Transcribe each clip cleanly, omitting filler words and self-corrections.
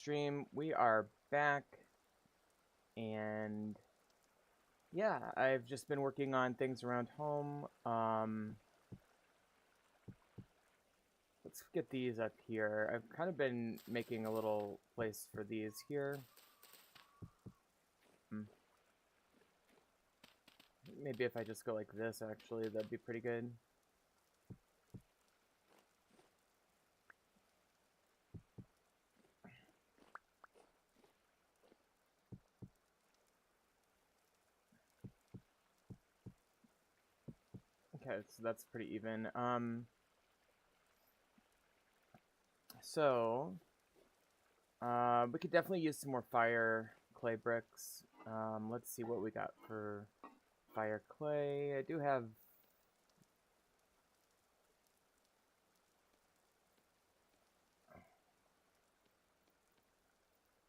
Stream. We are back, and yeah, I've just been working on things around home. Let's get these up here. I've kind of been making a little place for these here. Hmm. Maybe if I just go like this, actually, that'd be pretty good. Okay, so that's pretty even. So we could definitely use some more fire clay bricks. Let's see what we got for fire clay. I do have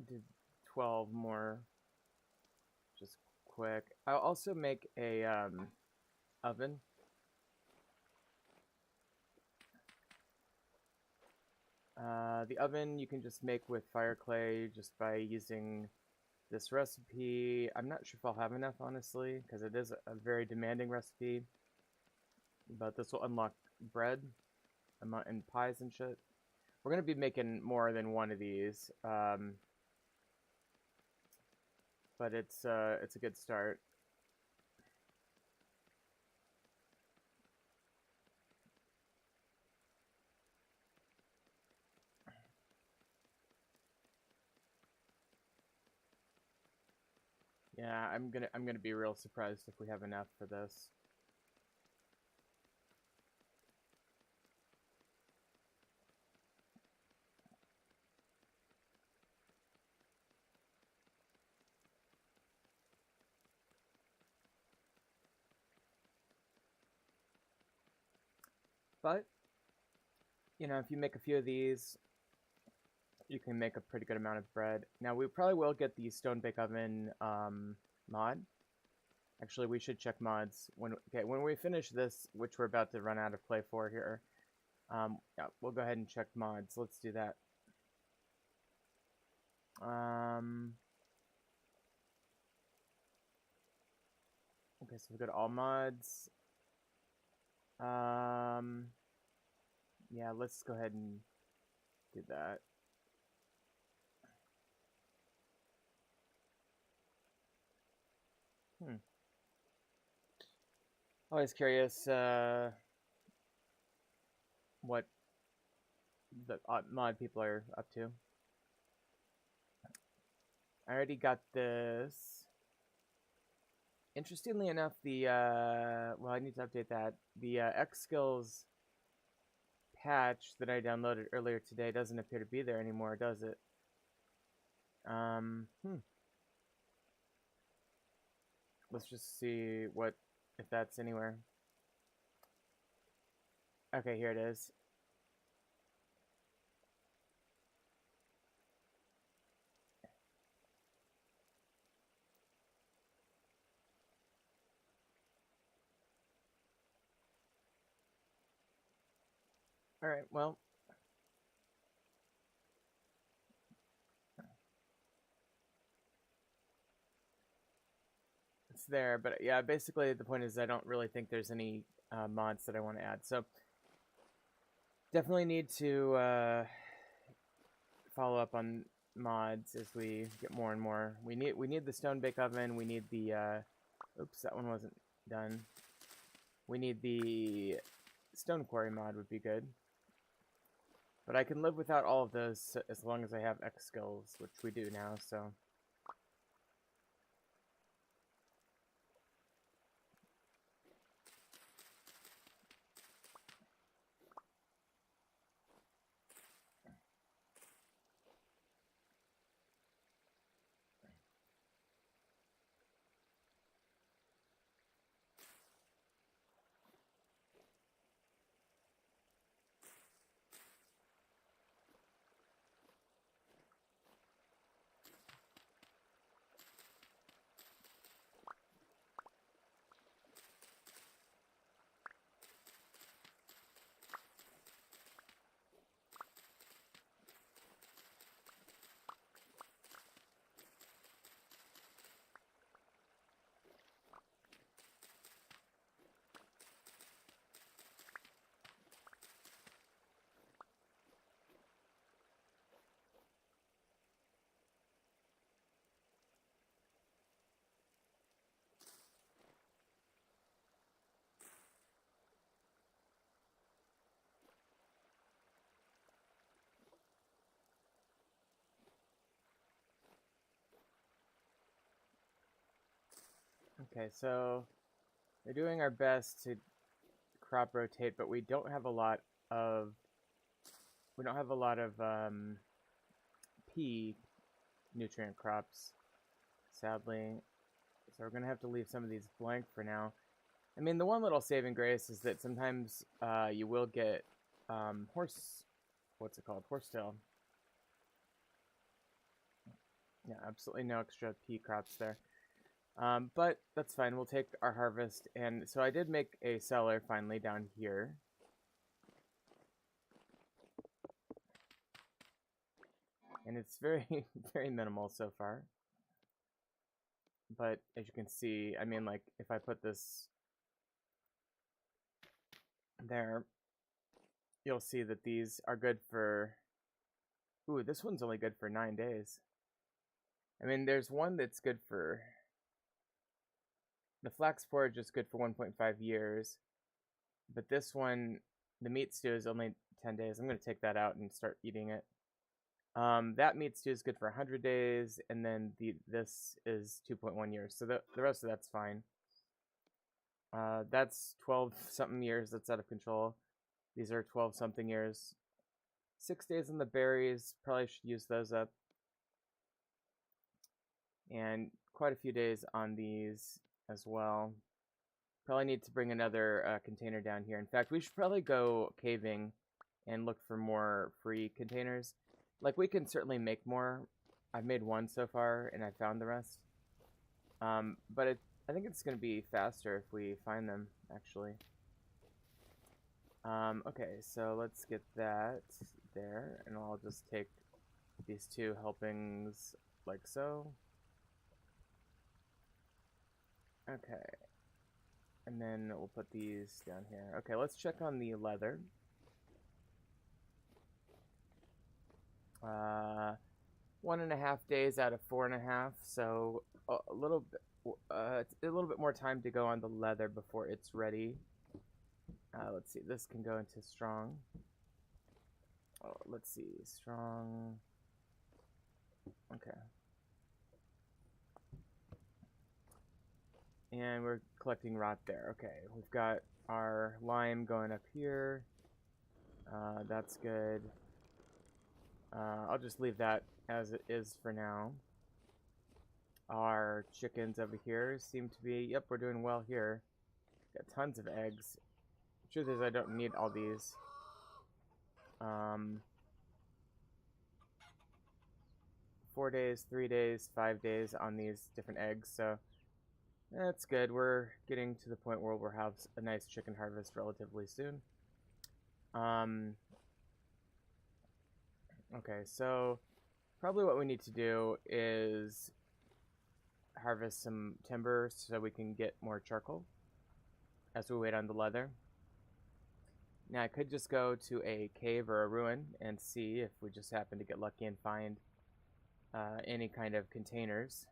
did 12 more just quick. I'll also make a oven. The oven you can just make with fire clay just by using this recipe. I'm not sure if I'll have enough, honestly, because it is a very demanding recipe. But this will unlock bread and pies and shit. We're going to be making more than one of these. But it's a good start. Yeah, I'm gonna be real surprised if we have enough for this. But you know, if you make a few of these, you can make a pretty good amount of bread. Now, we probably will get the stone bake oven mod. Actually, we should check mods when we finish this, which we're about to run out of clay for here. Yeah, we'll go ahead and check mods. Let's do that. Okay, so we've got all mods. Yeah, let's go ahead and do that. Always curious what the mod people are up to. I already got this. Interestingly enough, the well, I need to update that. The X Skills patch that I downloaded earlier today doesn't appear to be there anymore, does it? Let's just see what if that's anywhere. Okay, here it is. All right, well, it's there, but yeah, basically the point is I don't really think there's any mods that I want to add. So definitely need to follow up on mods as we get more and more. We need the stone bake oven. We need the oops, that one wasn't done. We need the stone quarry mod would be good. But I can live without all of those as long as I have X skills, which we do now, so. Okay, so we're doing our best to crop rotate, but we don't have a lot of pea nutrient crops, sadly. So we're gonna have to leave some of these blank for now. I mean, the one little saving grace is that sometimes you will get what's it called? Horsetail. Yeah, absolutely no extra pea crops there. But that's fine. We'll take our harvest. And so I did make a cellar finally down here. And it's very, very minimal so far. But as you can see, I mean, like, if I put this there, you'll see that these are good for... Ooh, this one's only good for 9 days. I mean, there's one that's good for... The flax porridge is good for 1.5 years. But this one, the meat stew, is only 10 days. I'm going to take that out and start eating it. That meat stew is good for 100 days, and then this is 2.1 years. So the rest of that's fine. That's 12-something years. That's out of control. These are 12-something years. 6 days on the berries. Probably should use those up. And quite a few days on these as well. Probably need to bring another container down here. In fact, we should probably go caving and look for more free containers. Like, we can certainly make more. I've made one so far, and I found the rest. But I think it's going to be faster if we find them, actually. Okay, so let's get that there, and I'll just take these 2 helpings like so. Okay. And then we'll put these down here. Okay, let's check on the leather. 1.5 days out of 4.5, so a little bit more time to go on the leather before it's ready. Let's see, this can go into strong. Oh, let's see, strong. Okay. And we're collecting rot there. Okay, we've got our lime going up here. That's good. I'll just leave that as it is for now. Our chickens over here seem to be... Yep, we're doing well here. Got tons of eggs. Truth is, I don't need all these. 4 days, 3 days, 5 days on these different eggs, so that's good. We're getting to the point where we'll have a nice chicken harvest relatively soon. Okay, so probably what we need to do is harvest some timber so we can get more charcoal as we wait on the leather. Now I could just go to a cave or a ruin and see if we just happen to get lucky and find any kind of containers.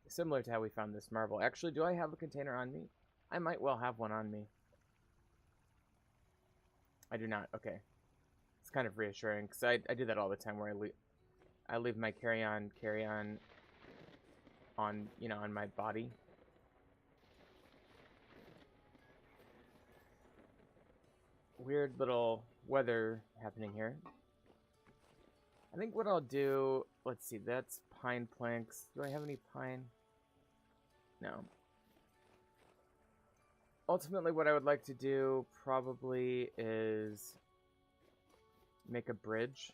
Similar to how we found this marble. Actually, do I have a container on me? I might well have one on me. I do not. Okay. It's kind of reassuring because I do that all the time where I leave my carry-on on, you know, on my body. Weird little weather happening here. I think what I'll do, let's see, that's pine planks. Do I have any pine? No. Ultimately, what I would like to do probably is make a bridge.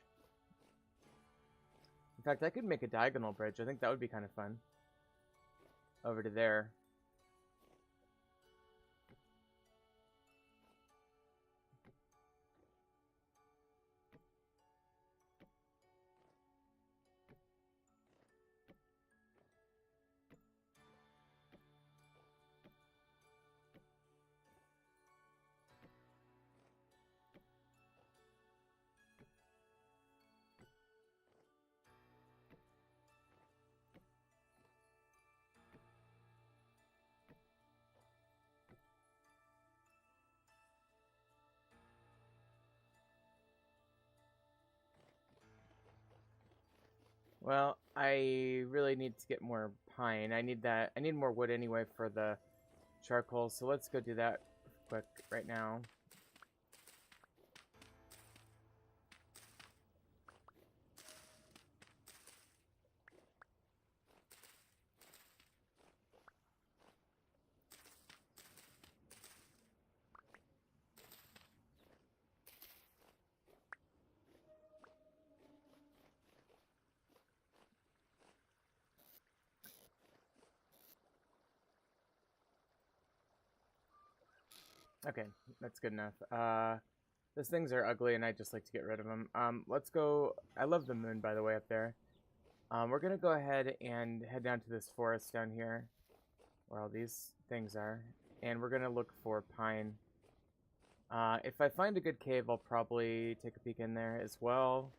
In fact, I could make a diagonal bridge. I think that would be kind of fun. Over to there. Well, I really need to get more pine. I need that. I need more wood anyway for the charcoal, so let's go do that quick right now. Okay, that's good enough. Those things are ugly, and I just like to get rid of them. Let's go. I love the moon, by the way, up there. We're gonna go ahead and head down to this forest down here, where all these things are, and we're gonna look for pine. If I find a good cave, I'll probably take a peek in there as well.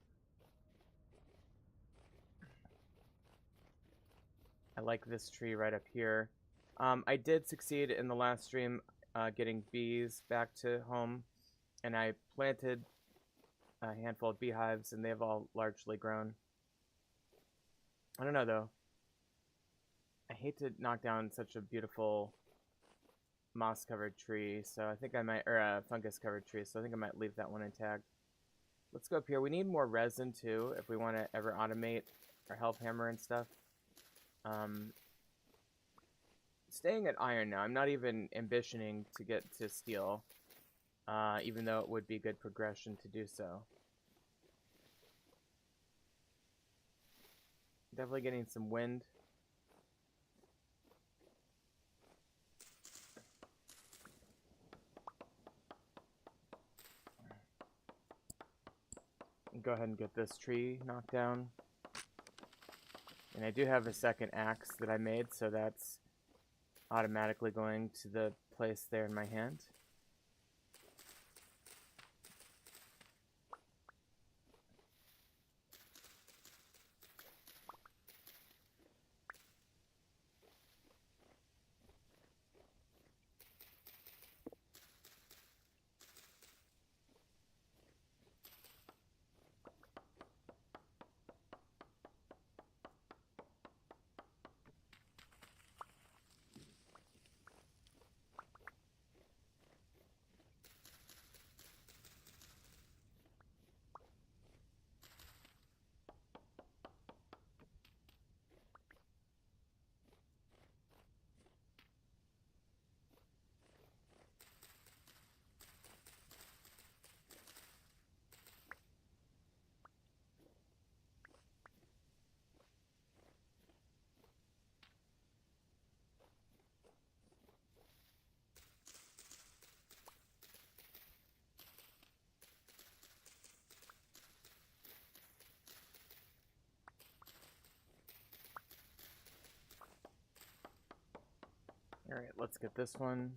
I like this tree right up here. I did succeed in the last stream getting bees back to home, and I planted a handful of beehives, and they've all largely grown. I don't know, though. I hate to knock down such a beautiful moss-covered tree, so I think I might, or a fungus-covered tree, so I think I might leave that one intact. Let's go up here. We need more resin, too, if we want to ever automate our help hammer and stuff. Staying at iron now. I'm not even ambitioning to get to steel, even though it would be good progression to do so. Definitely getting some wind. Go ahead and get this tree knocked down. And I do have a second axe that I made, so that's automatically going to the place there in my hand. Alright, let's get this one.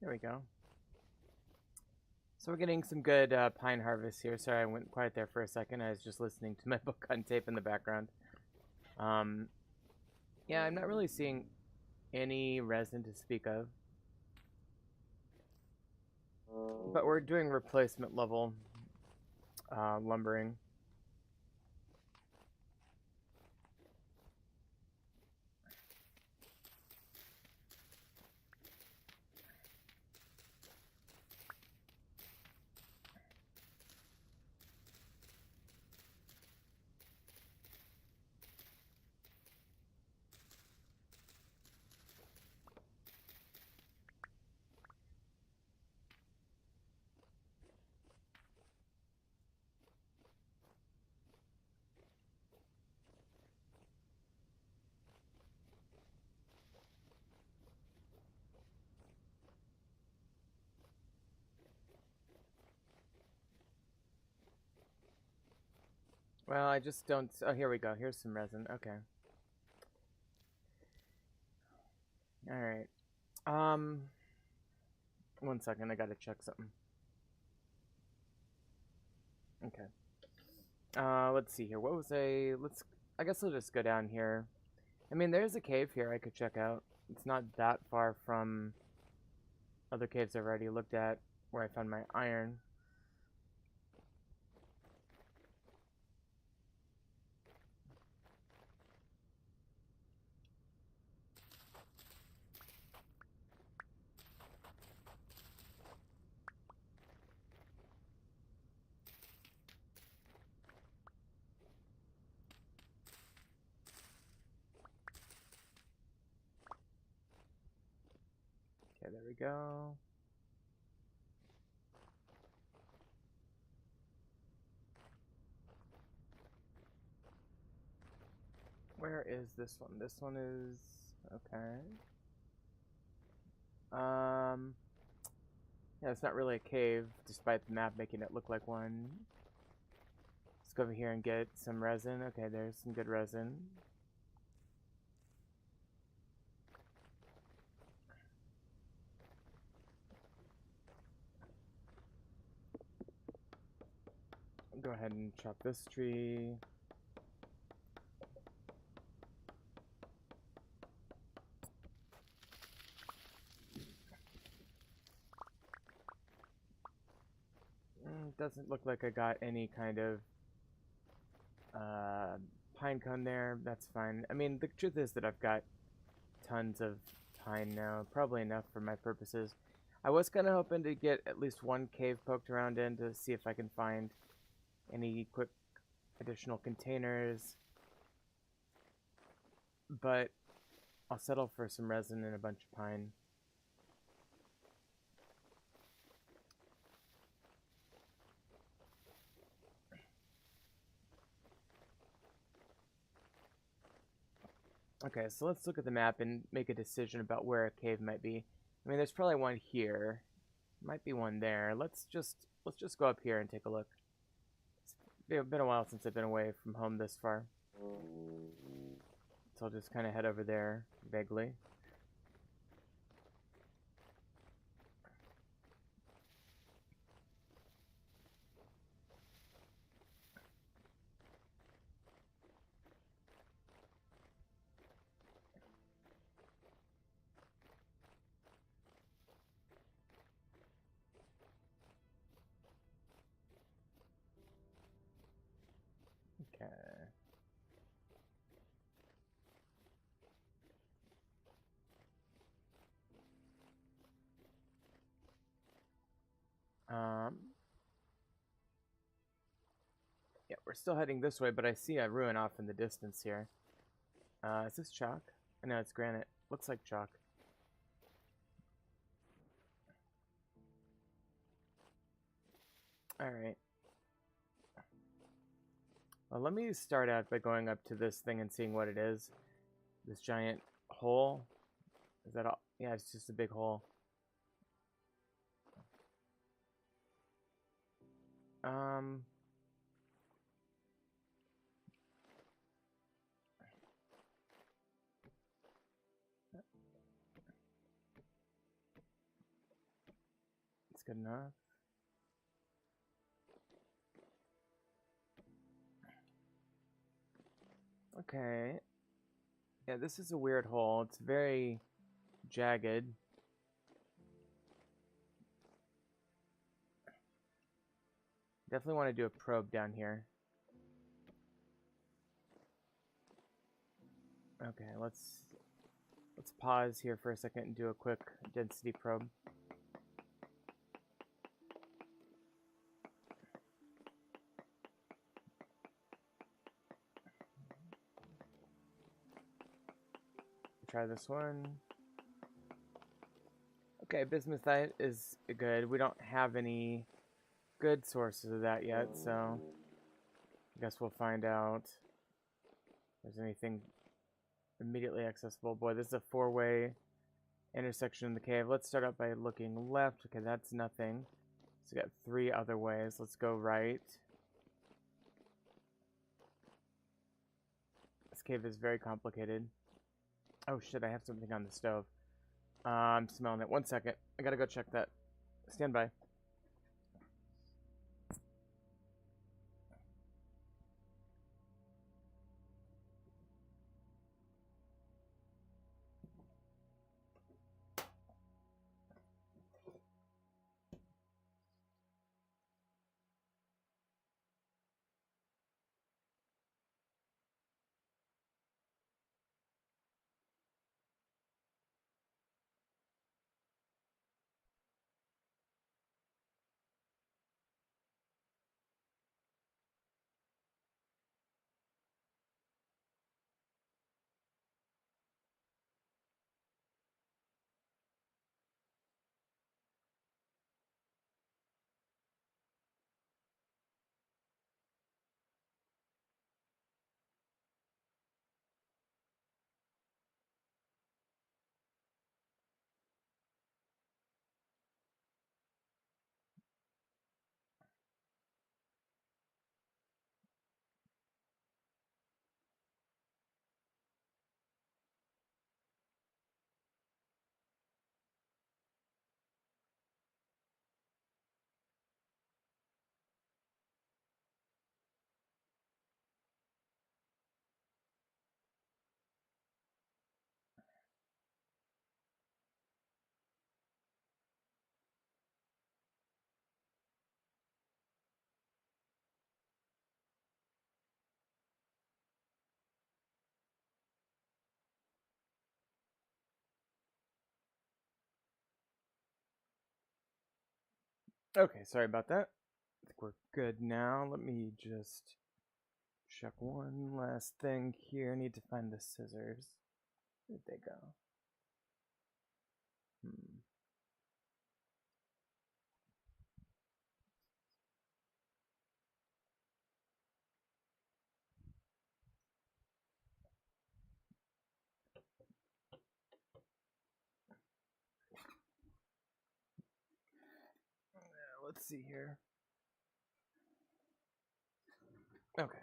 There we go. So we're getting some good pine harvest here. Sorry, I went quiet there for a second. I was just listening to my book on tape in the background. Yeah, I'm not really seeing any resin to speak of. But we're doing replacement level lumbering. Well, I just don't... Oh, here we go. Here's some resin. Okay. Alright. Um... 1 second, I gotta check something. Okay. Let's see here. What was I guess I'll just go down here. I mean, there's a cave here I could check out. It's not that far from other caves I've already looked at where I found my iron. Okay, there we go. Where is this one? This one is... okay. Yeah, it's not really a cave, despite the map making it look like one. Let's go over here and get some resin. Okay, there's some good resin. Go ahead and chop this tree. Doesn't look like I got any kind of pine cone there. That's fine. I mean, the truth is that I've got tons of pine now. Probably enough for my purposes. I was kind of hoping to get at least one cave poked around in to see if I can find any quick additional containers. But I'll settle for some resin and a bunch of pine. Okay, so let's look at the map and make a decision about where a cave might be. I mean, there's probably one here. Might be one there. Let's just go up here and take a look. It's been a while since I've been away from home this far. So I'll just kind of head over there vaguely. Okay. Yeah, we're still heading this way, but I see a ruin off in the distance here. Is this chalk? No, it's granite. Looks like chalk. Alright. Well, let me start out by going up to this thing and seeing what it is. This giant hole. Is that all? Yeah, it's just a big hole. It's good enough. Okay. Yeah, this is a weird hole. It's very jagged. Definitely want to do a probe down here. Okay, let's pause here for a second and do a quick density probe. Try this one. Okay, bismuthite is good. We don't have any good sources of that yet, so I guess we'll find out if there's anything immediately accessible. Boy, this is a four-way intersection in the cave. Let's start out by looking left. Okay, that's nothing. So we got 3 other ways. Let's go right. this cave is very complicated. Oh shit, I have something on the stove. I'm smelling it. 1 second. I gotta go check that. Stand by. Okay, sorry about that. I think we're good now. Let me just check one last thing here. Need to find the scissors. Where'd they go? Let's see here. Okay.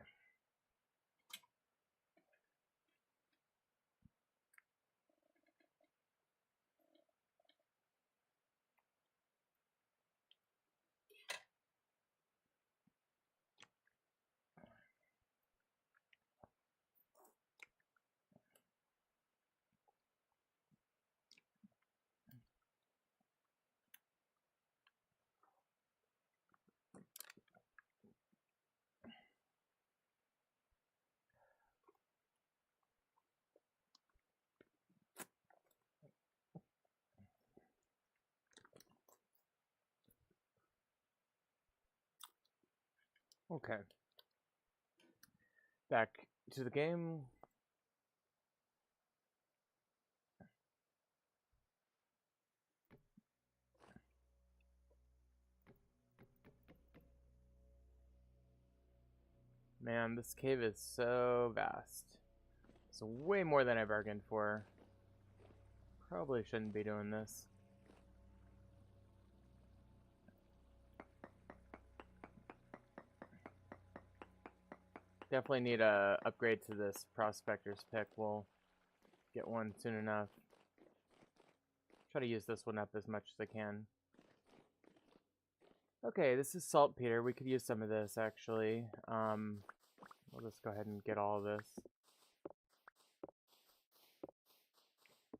Okay. Back to the game. Man, this cave is so vast. It's way more than I bargained for. Probably shouldn't be doing this. Definitely need a upgrade to this prospector's pick. We'll get one soon enough. Try to use this one up as much as I can. Okay, this is saltpeter. We could use some of this actually. We'll just go ahead and get all of this.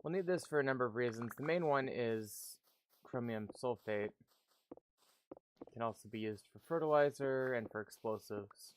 We'll need this for a number of reasons. The main one is chromium sulfate. It can also be used for fertilizer and for explosives.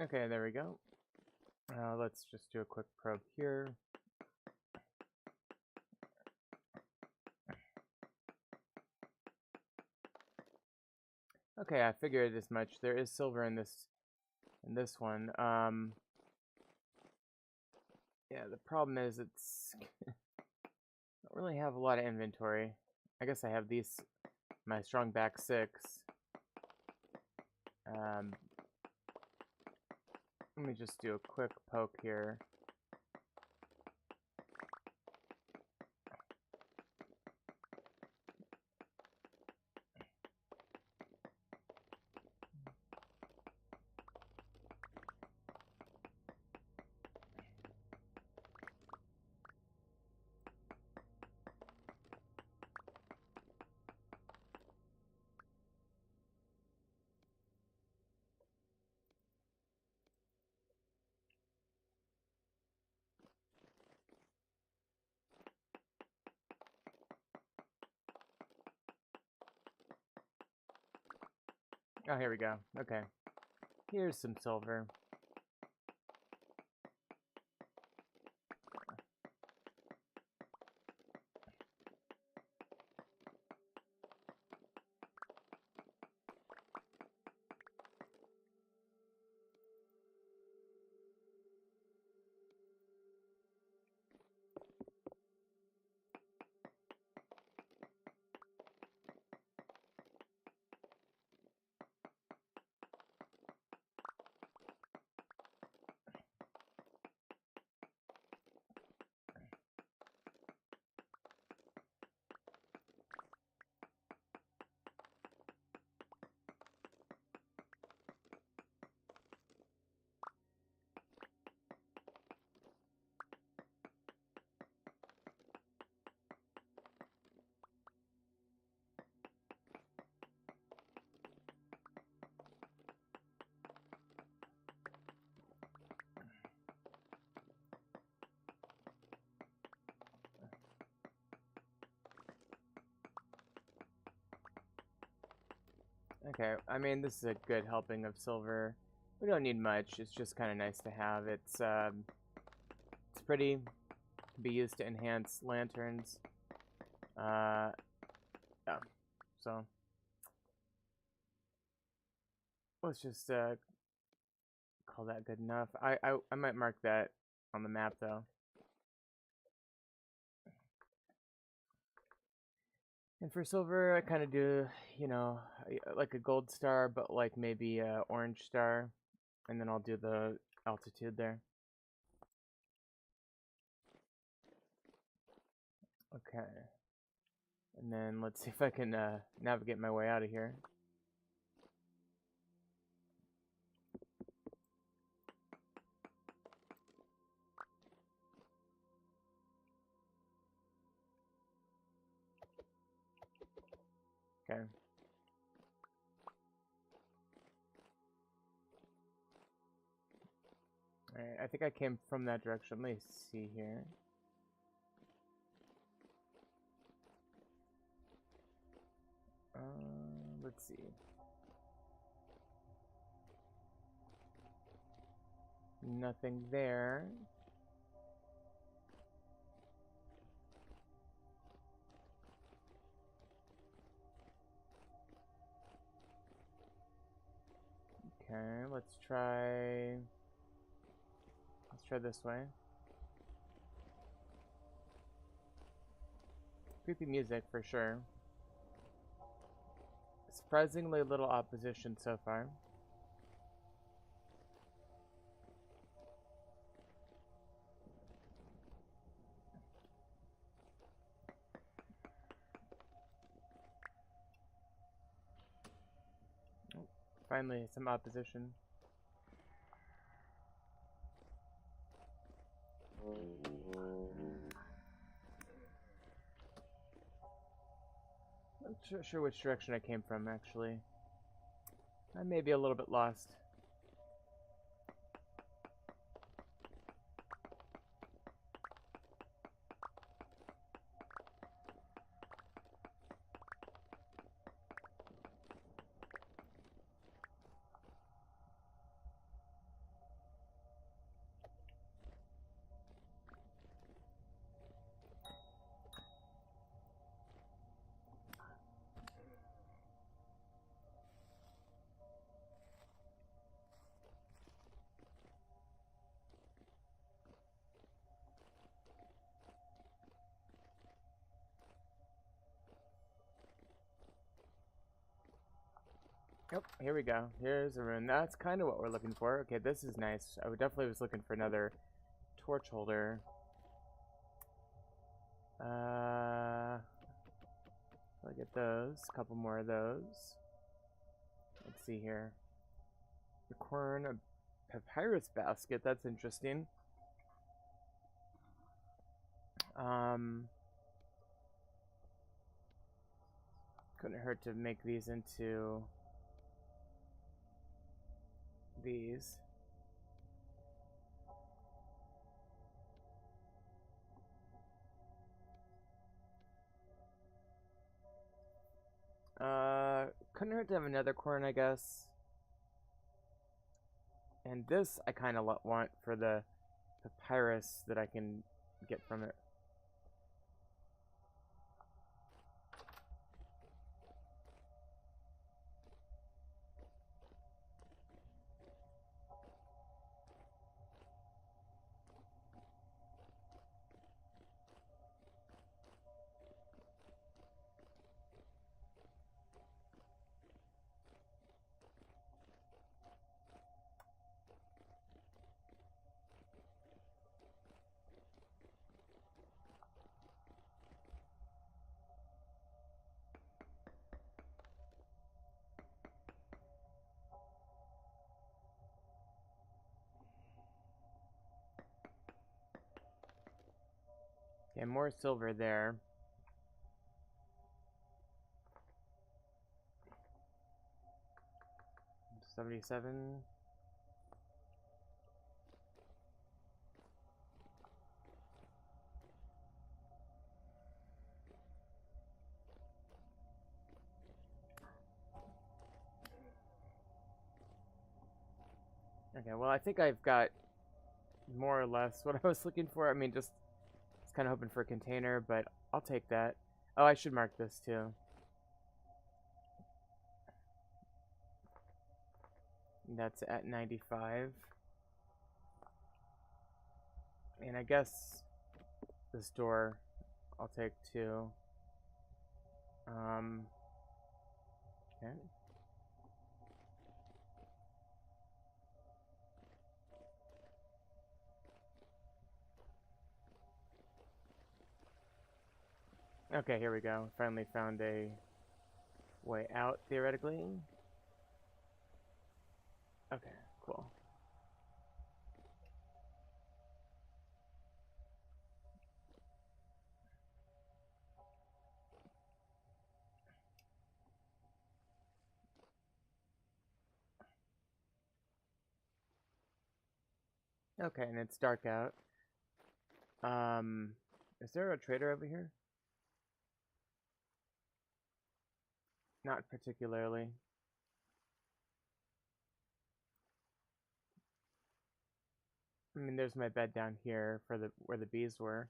Okay, there we go. Let's just do a quick probe here. Okay, I figured as much. There is silver in this one. Yeah, the problem is it's Don't really have a lot of inventory. I guess I have these, my strong back 6. Let me just do a quick poke here. Oh, here we go. Okay. Here's some silver. Okay, I mean, this is a good helping of silver. We don't need much, it's just kind of nice to have. It's pretty, can be used to enhance lanterns. Yeah, so let's just call that good enough. I might mark that on the map, though. And for silver, I kind of do, you know, like a gold star, but like maybe a orange star. And then I'll do the altitude there. Okay. And then let's see if I can navigate my way out of here. Okay. Alright, I think I came from that direction. Let me see here. Let's see. Nothing there. Okay, let's try this way. Creepy music for sure. Surprisingly little opposition so far. Oh, finally, some opposition. Not sure which direction I came from, actually. I may be a little bit lost. Yep, here we go. Here's a rune. That's kind of what we're looking for. Okay, this is nice. I definitely was looking for another torch holder. I'll get those. A couple more of those. Let's see here. The corn, a papyrus basket. That's interesting. Couldn't hurt to make these into these. Couldn't hurt to have another corn, I guess. And this I kind of want for the papyrus that I can get from it. Okay, more silver there. $77. Okay, well, I think I've got more or less what I was looking for. I mean, just kind of hoping for a container, but I'll take that. Oh, I should mark this too. That's at 95. And I guess this door I'll take too. Okay. Okay, here we go. Finally found a way out, theoretically. Okay, cool. Okay, and it's dark out. Is there a trader over here? Not particularly. I mean, there's my bed down here for the where the bees were.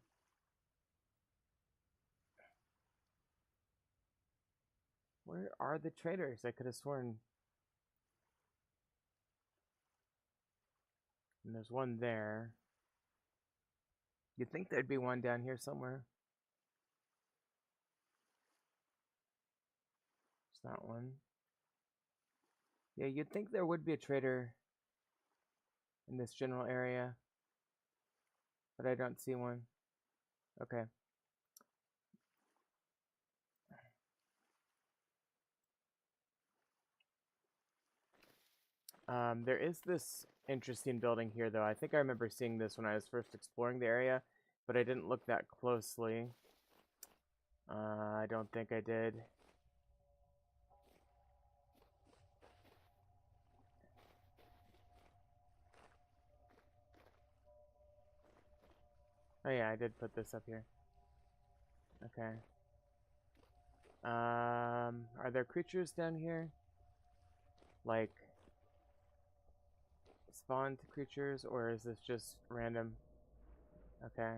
Where are the traders? I could have sworn. And there's one there. You'd think there'd be one down here somewhere. It's not one. Yeah, you'd think there would be a trader in this general area, but I don't see one. Okay. There is this interesting building here, though. I think I remember seeing this when I was first exploring the area, but I didn't look that closely. I don't think I did. Oh yeah, I did put this up here. Okay. Are there creatures down here? Like spawned creatures, or is this just random? Okay.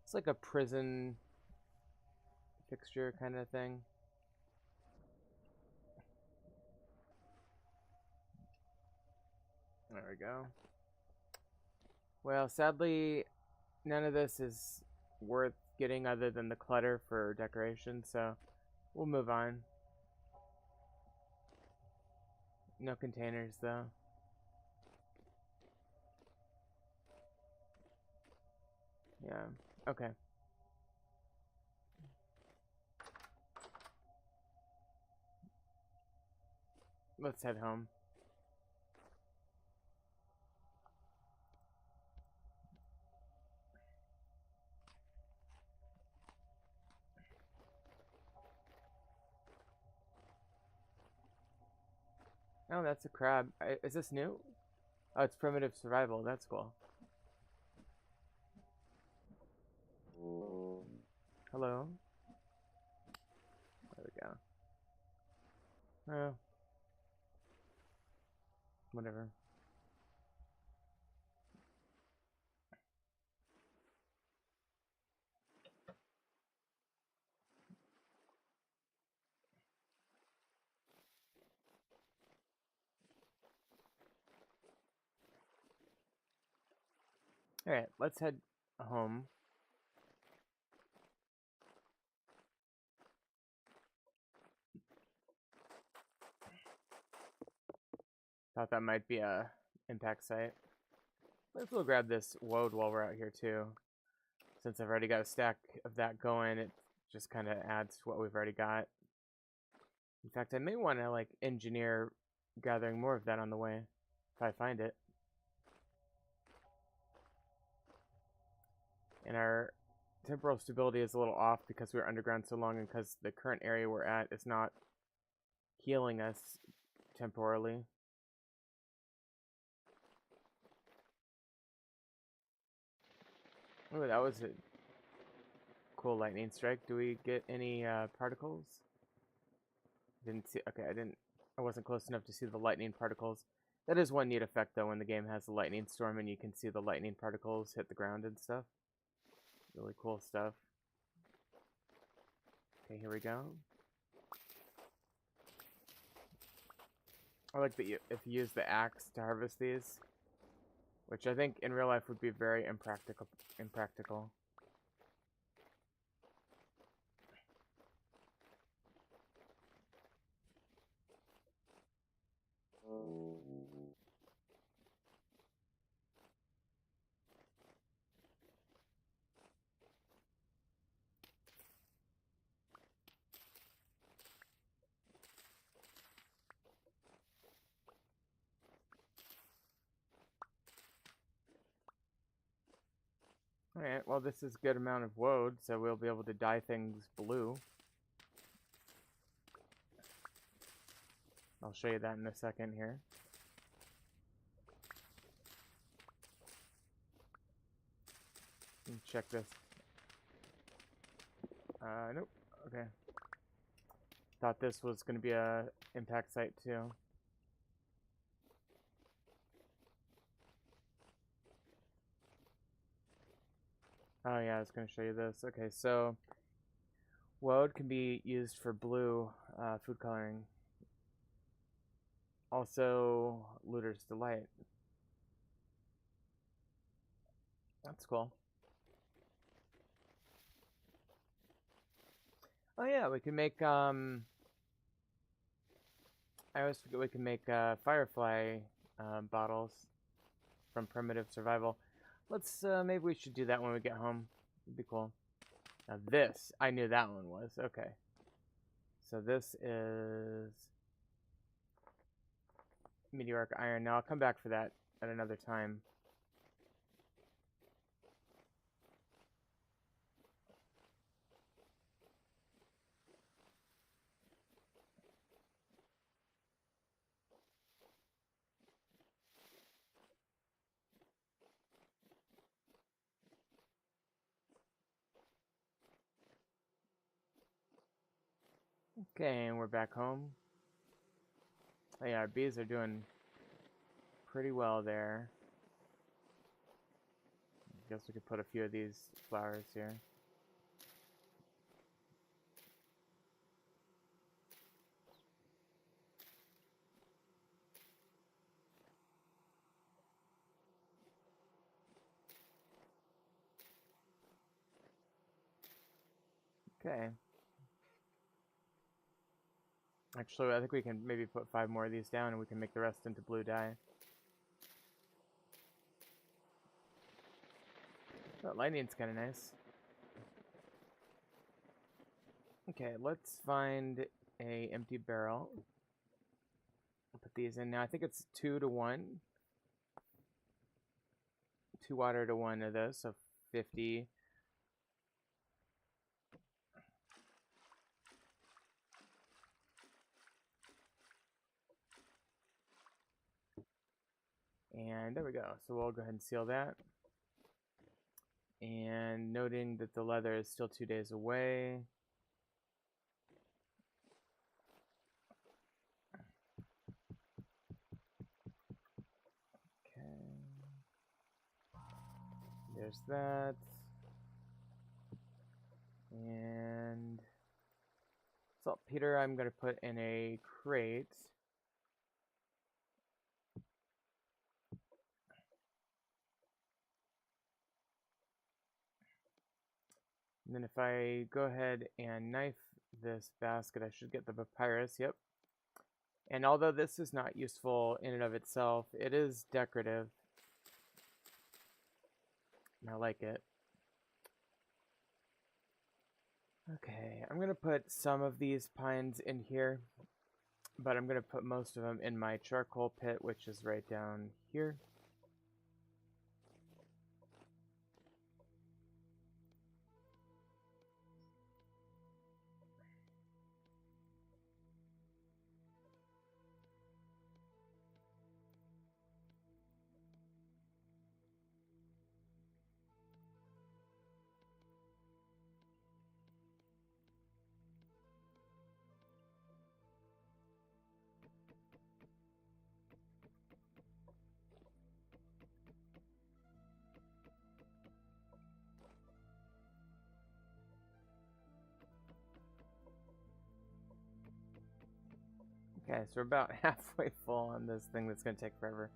It's like a prison fixture kind of thing. we go. Well, sadly, none of this is worth getting other than the clutter for decoration, so we'll move on. No containers, though. Yeah, okay. Let's head home. Oh, that's a crab. Is this new? Oh, it's primitive survival. That's cool. Hello? There we go. Oh, whatever. Alright, let's head home. Thought that might be a impact site. Let's go grab this woad while we're out here too. Since I've already got a stack of that going, it just kind of adds to what we've already got. In fact, I may want to like engineer gathering more of that on the way, if I find it. And our temporal stability is a little off because we were underground so long and because the current area we're at is not healing us temporarily. Oh, that was a cool lightning strike. Do we get any particles? Didn't see. Okay, I wasn't close enough to see the lightning particles. That is one neat effect though when the game has a lightning storm and you can see the lightning particles hit the ground and stuff. Really cool stuff. Okay, here we go. I like that if you use the axe to harvest these, which I think in real life would be very impractical. Alright, well this is a good amount of woad, so we'll be able to dye things blue. I'll show you that in a second here. Check this. Nope. Okay. Thought this was going to be a impact site too. Oh yeah, I was going to show you this. Okay, so woad can be used for blue food coloring. Also, Looter's Delight. That's cool. Oh yeah, we can make I always forget we can make firefly bottles from primitive survival. Let's maybe we should do that when we get home. It'd be cool. Now this, I knew that one was. Okay. So this is meteoric iron. Now I'll come back for that at another time. Okay, and we're back home. Oh yeah, our bees are doing pretty well there. Guess we could put a few of these flowers here. Okay. Actually, I think we can maybe put 5 more of these down and we can make the rest into blue dye. That lightning's kind of nice. Okay, let's find a empty barrel. I'll put these in now. I think it's 2 to 1. 2 water to 1 of those, so 50. And there we go. So we'll go ahead and seal that. And noting that the leather is still 2 days away. Okay. There's that. And saltpeter I'm going to put in a crate. And then if I go ahead and knife this basket, I should get the papyrus. Yep. And although this is not useful in and of itself, it is decorative. And I like it. Okay, I'm going to put some of these pines in here, but I'm going to put most of them in my charcoal pit, which is right down here. Okay, so we're about halfway full on this thing that's going to take forever.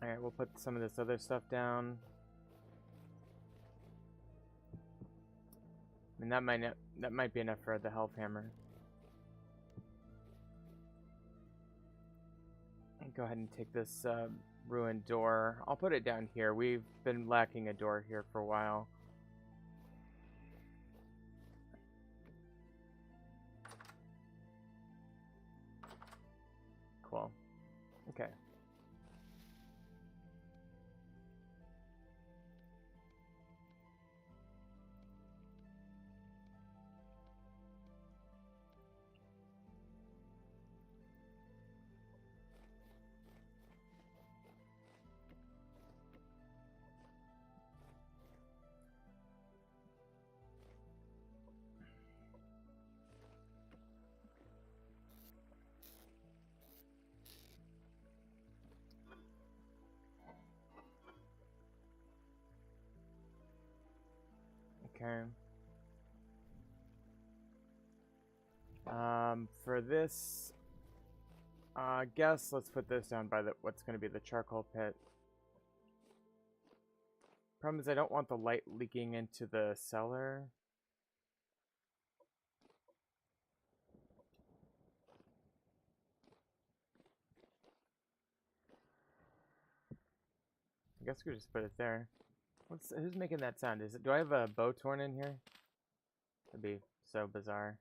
Alright, we'll put some of this other stuff down. And that might be enough for the health hammer. Go ahead and take this ruined door. I'll put it down here. We've been lacking a door here for a while. Cool. Okay. Okay. For this, I guess let's put this down by what's going to be the charcoal pit. Problem is I don't want the light leaking into the cellar. I guess we could just put it there. Who's making that sound? Do I have a bow torn in here? That'd be so bizarre.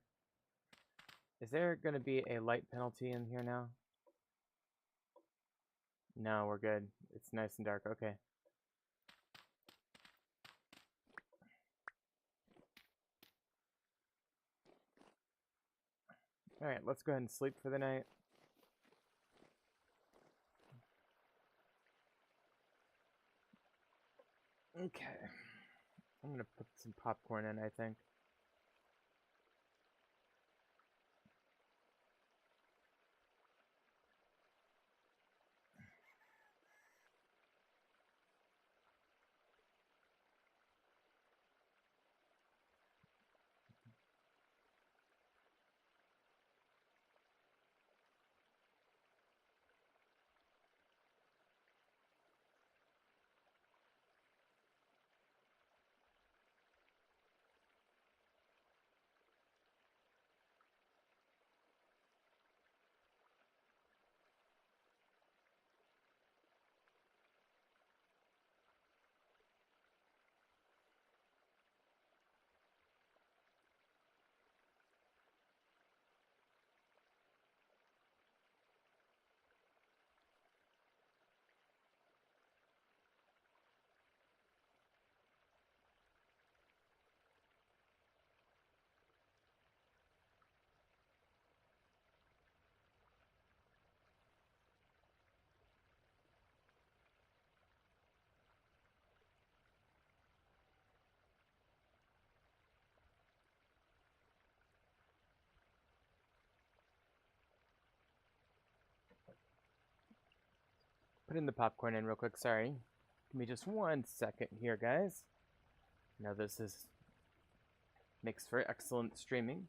Is there going to be a light penalty in here now? No, we're good. It's nice and dark. Okay. Alright, let's go ahead and sleep for the night. Okay. I'm going to put some popcorn in, I think. putting the popcorn in real quick. Sorry. Give me just 1 second here, guys. Now this makes for excellent streaming.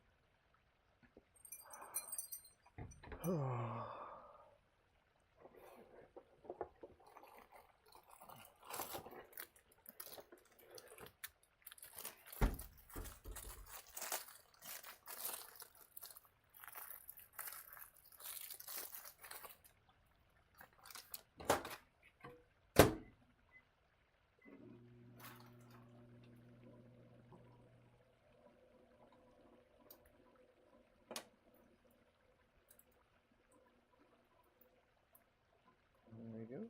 There we go.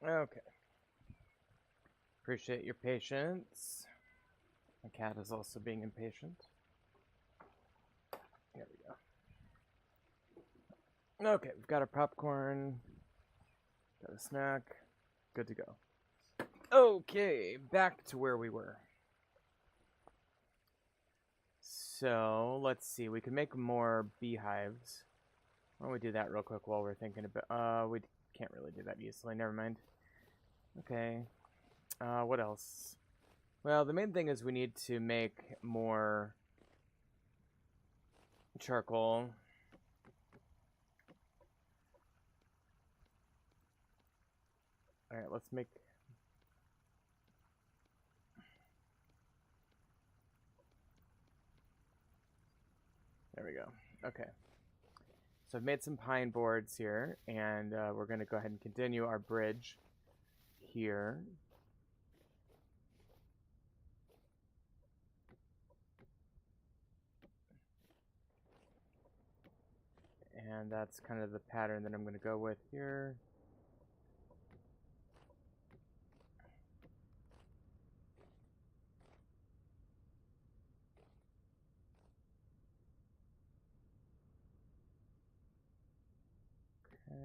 Okay. Appreciate your patience. My cat is also being impatient. There we go. Okay, we've got our popcorn. Got a snack. Good to go. Okay, back to where we were. So, let's see. We can make more beehives. Why don't we do that real quick while we're thinking about... we can't really do that easily. Never mind. Okay. What else? Well, the main thing is we need to make more charcoal. Alright, let's make... There we go. Okay. So I've made some pine boards here, and we're going to go ahead and continue our bridge here. And that's kind of the pattern that I'm going to go with here. Okay.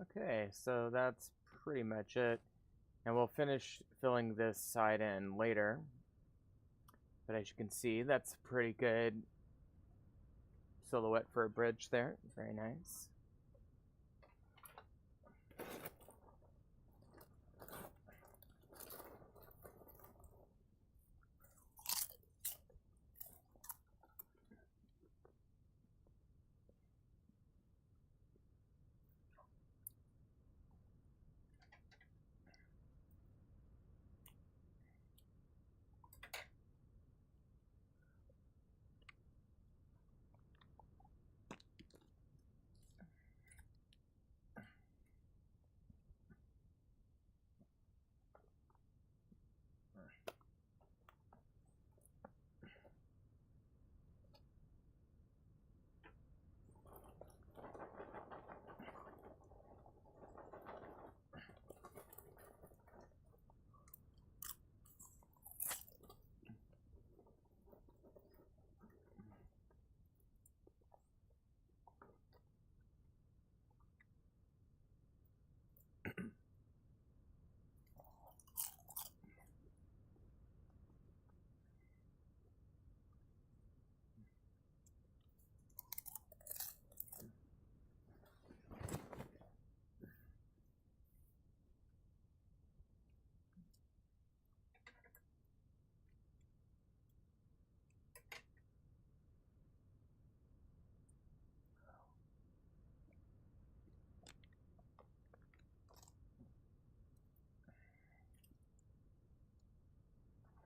Okay, so that's pretty much it. And we'll finish filling this side in later. But as you can see, that's pretty good silhouette for a bridge there. Very nice.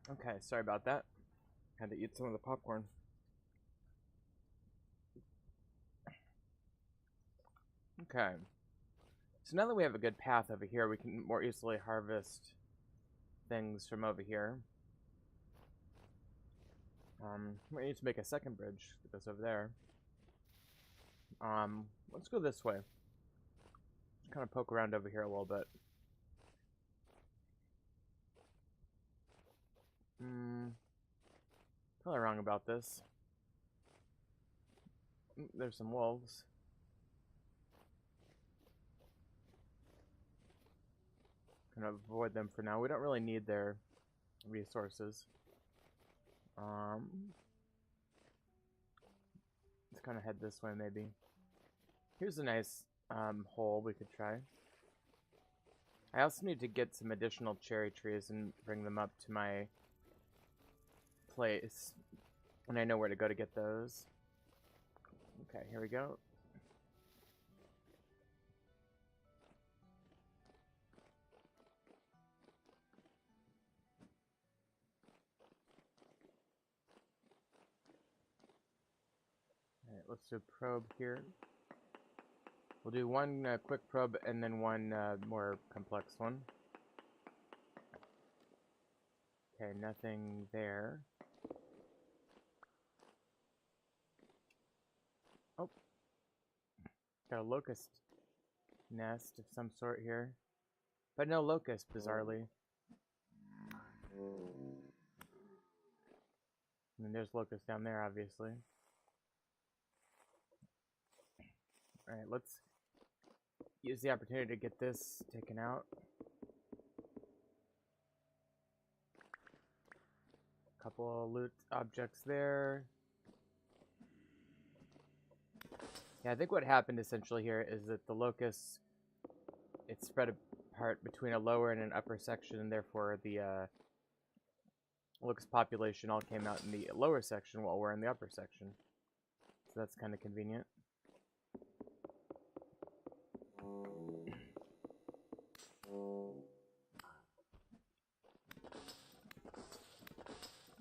Okay, sorry about that. Had to eat some of the popcorn. Okay. So now that we have a good path over here, we can more easily harvest things from over here. We need to make a second bridge that goes over there. Let's go this way. Just kind of poke around over here a little bit. Probably wrong about this. There's some wolves. Gonna avoid them for now. We don't really need their resources. Let's kind of head this way, maybe. Here's a nice hole we could try. I also need to get some additional cherry trees and bring them up to my place. And I know where to go to get those. Okay, here we go. Alright, let's do a probe here. We'll do one quick probe and then one more complex one. Okay, nothing there. Oh. Got a locust nest of some sort here. But no locust, bizarrely. And there's locust down there, obviously. Alright, let's use the opportunity to get this taken out. Couple of loot objects there. Yeah, I think what happened essentially here is that the locusts, it's spread apart between a lower and an upper section, and therefore the locust population all came out in the lower section while we're in the upper section. So that's kind of convenient.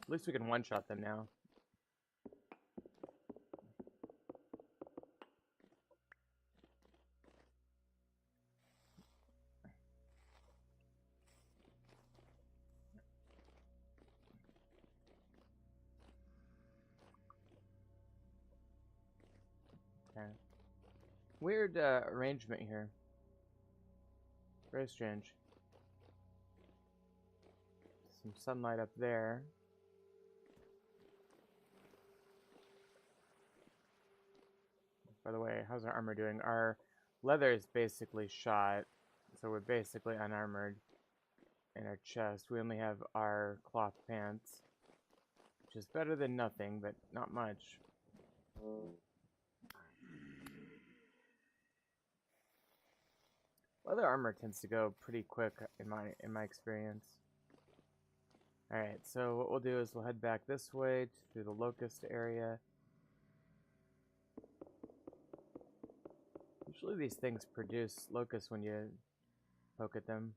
At least we can one-shot them now. Okay. Weird arrangement here. Very strange. Some sunlight up there. By the way, how's our armor doing? Our Leather is basically shot, so we're basically unarmored in our chest. We only have our cloth pants, which is better than nothing, but not much. Leather armor tends to go pretty quick in my experience. Alright, so what we'll do is we'll head back this way through the locust area. Usually these things produce locusts when you poke at them.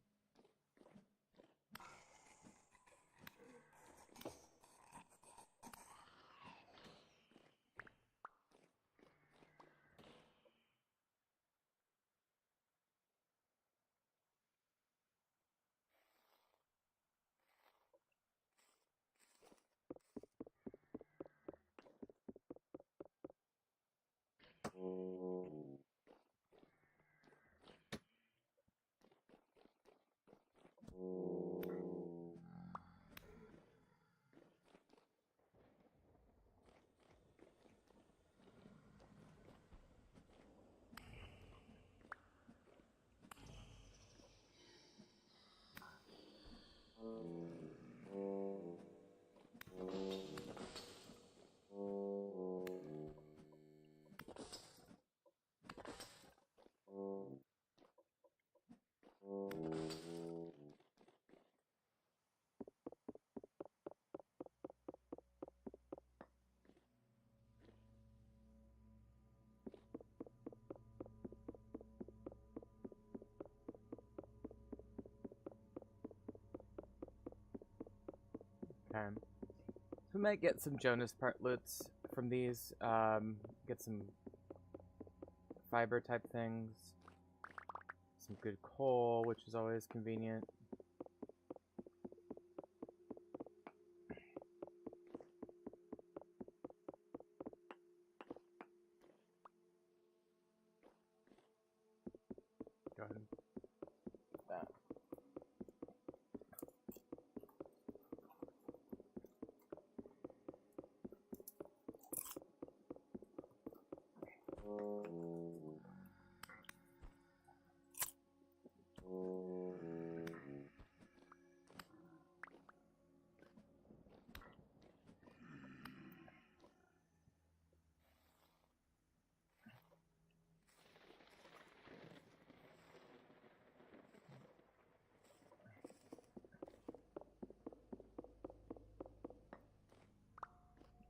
Okay. So we might get some Jonas partlets from these. Get some fiber type things. Some good coal, which is always convenient. Go ahead and put that.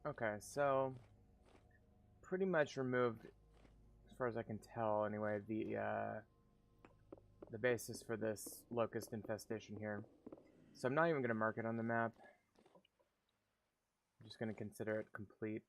Okay, so pretty much removed, as far as I can tell anyway, the basis for this locust infestation here. So I'm not even going to mark it on the map. I'm just going to consider it complete.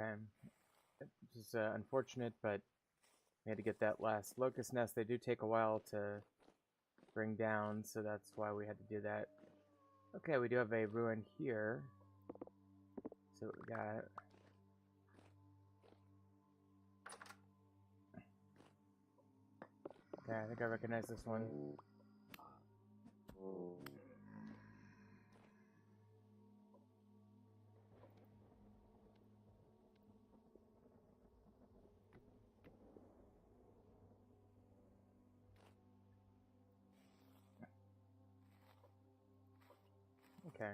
Okay. This is unfortunate, but we had to get that last locust nest. They do take a while to bring down, so that's why we had to do that. Okay, we do have a ruin here. So what we got. Okay, I think I recognize this one. Okay.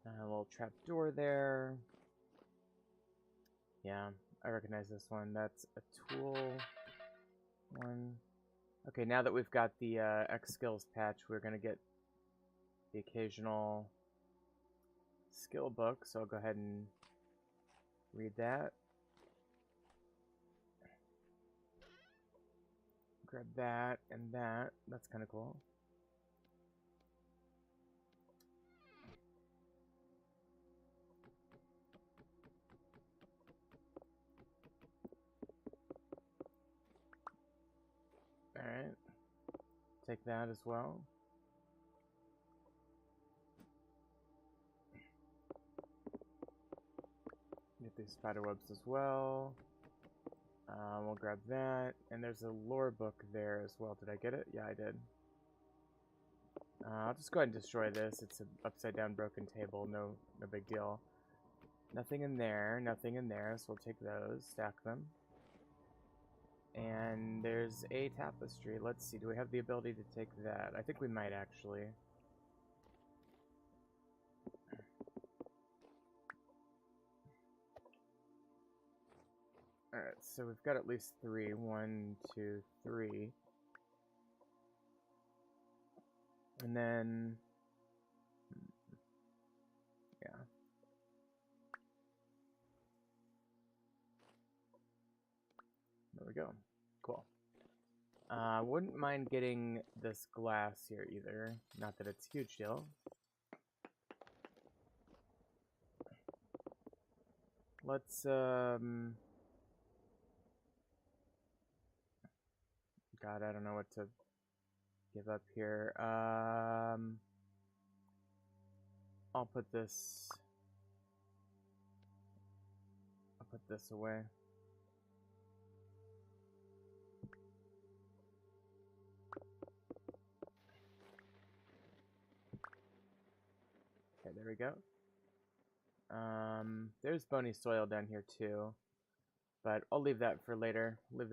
A little trap door there. Yeah, I recognize this one. That's a tool one. Okay, now that we've got the X skills patch, we're gonna get the occasional skill book. So I'll go ahead and read that. Grab that and that. That's kind of cool. Alright. take that as well. Get these spider webs as well. We'll grab that. And there's a lore book there as well. Did I get it? Yeah, I did. I'll just go ahead and destroy this. It's an upside down broken table. No big deal. Nothing in there. Nothing in there. So we'll take those. Stack them. And there's a tapestry. Let's see. Do we have the ability to take that? I think we might actually. Alright, so we've got at least 3. 1, 2, 3. And then... yeah. There we go. Cool. Wouldn't mind getting this glass here either. Not that it's a huge deal. Let's, God, I don't know what to give up here. I'll put this away. Okay, there we go. There's bony soil down here too, but I'll leave that for later. Let's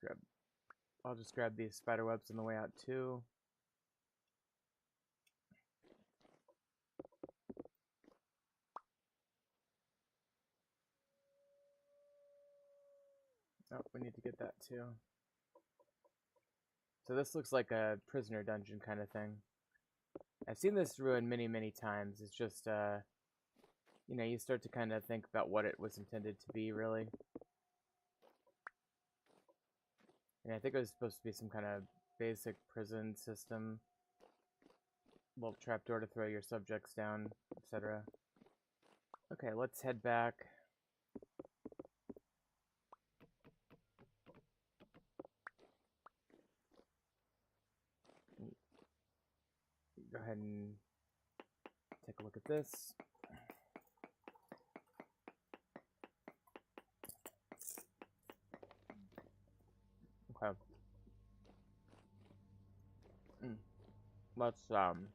grab. I'll just grab these spider webs on the way out too. Oh, we need to get that too. So this looks like a prisoner dungeon kind of thing. I've seen this ruin many times. It's just, you know, you start to kind of think about what it was intended to be, really. And I think it was supposed to be some kind of basic prison system. Little trapdoor to throw your subjects down, etc. Okay, let's head back. Go ahead and take a look at this. Okay. Let's 109.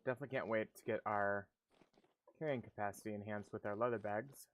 Definitely can't wait to get our carrying capacity enhanced with our leather bags.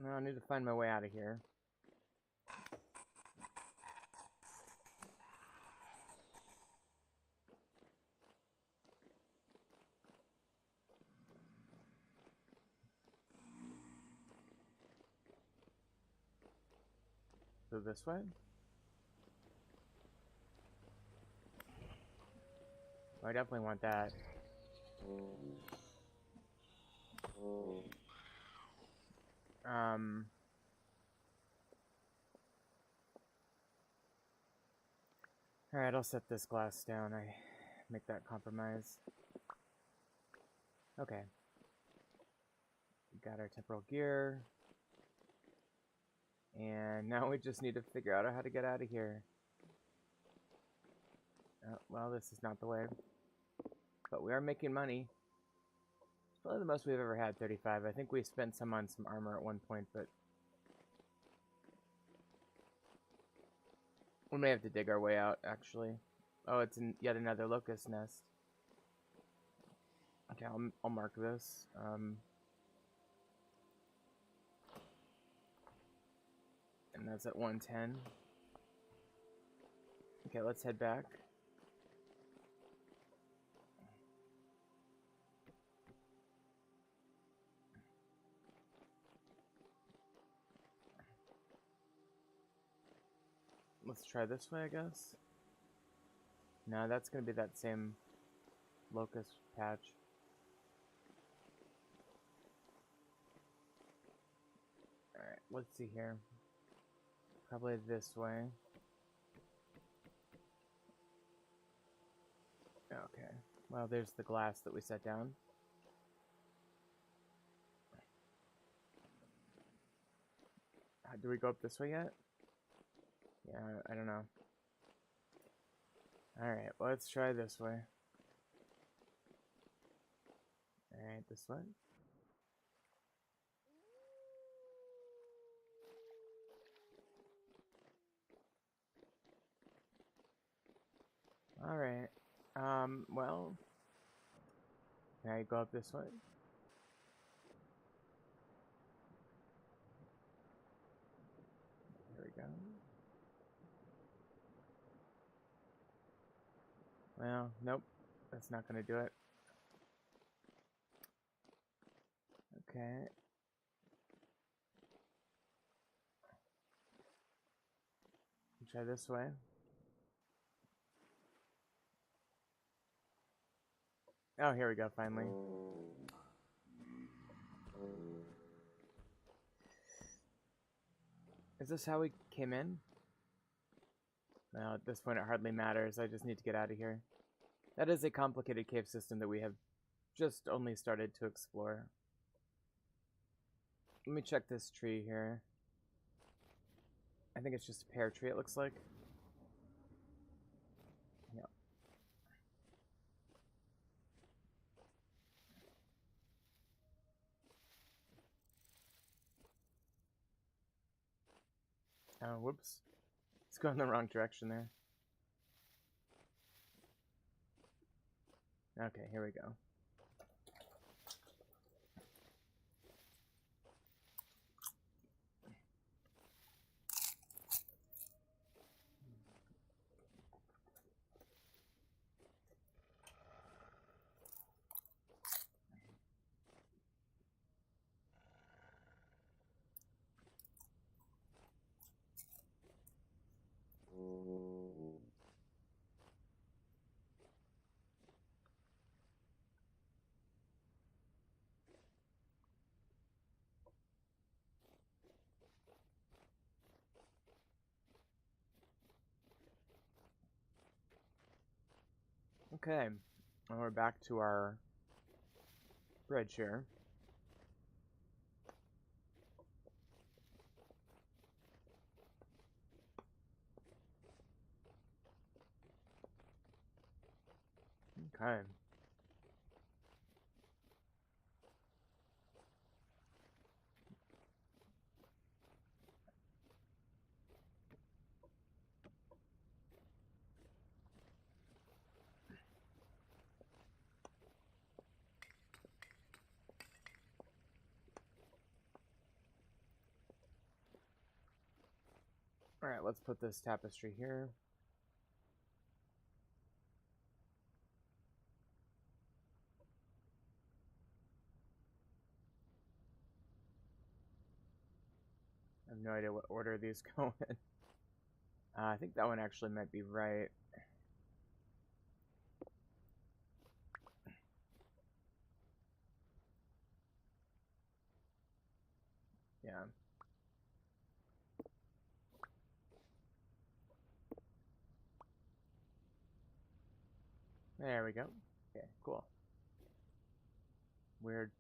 Now I need to find my way out of here. So this way? Oh, I definitely want that. Alright, I'll set this glass down. I make that compromise. Okay. We got our temporal gear. And And now we just need to figure out how to get out of here. Oh, well, this is not the way. But we are making money. It's probably the most we've ever had, 35. I think we spent some on some armor at one point, but... we may have to dig our way out, actually. Oh, it's in yet another locust nest. Okay, I'll mark this. And that's at 110. Okay, let's head back. Let's try this way, I guess. No, that's gonna be that same locust patch. Alright, let's see here. Probably this way. Okay. Well, there's the glass that we set down. Do we go up this way yet? Yeah, I don't know. Alright, let's try this way. Alright, this way. Alright. Well... can I go up this way? Here we go. Well, nope. That's not gonna do it. Okay. Try this way. Oh, here we go, finally. Is this how we came in? Well, at this point it hardly matters. I just need to get out of here. That is a complicated cave system that we have just only started to explore. Let me check this tree here. I think it's just a pear tree, it looks like. Yep. Oh, whoops. It's going the wrong direction there. Okay, here we go. Okay, and we're back to our bridge here. Okay. Alright, let's put this tapestry here. I have no idea what order these go in. I think that one actually might be right. Yeah. There we go. Okay, cool. Weird.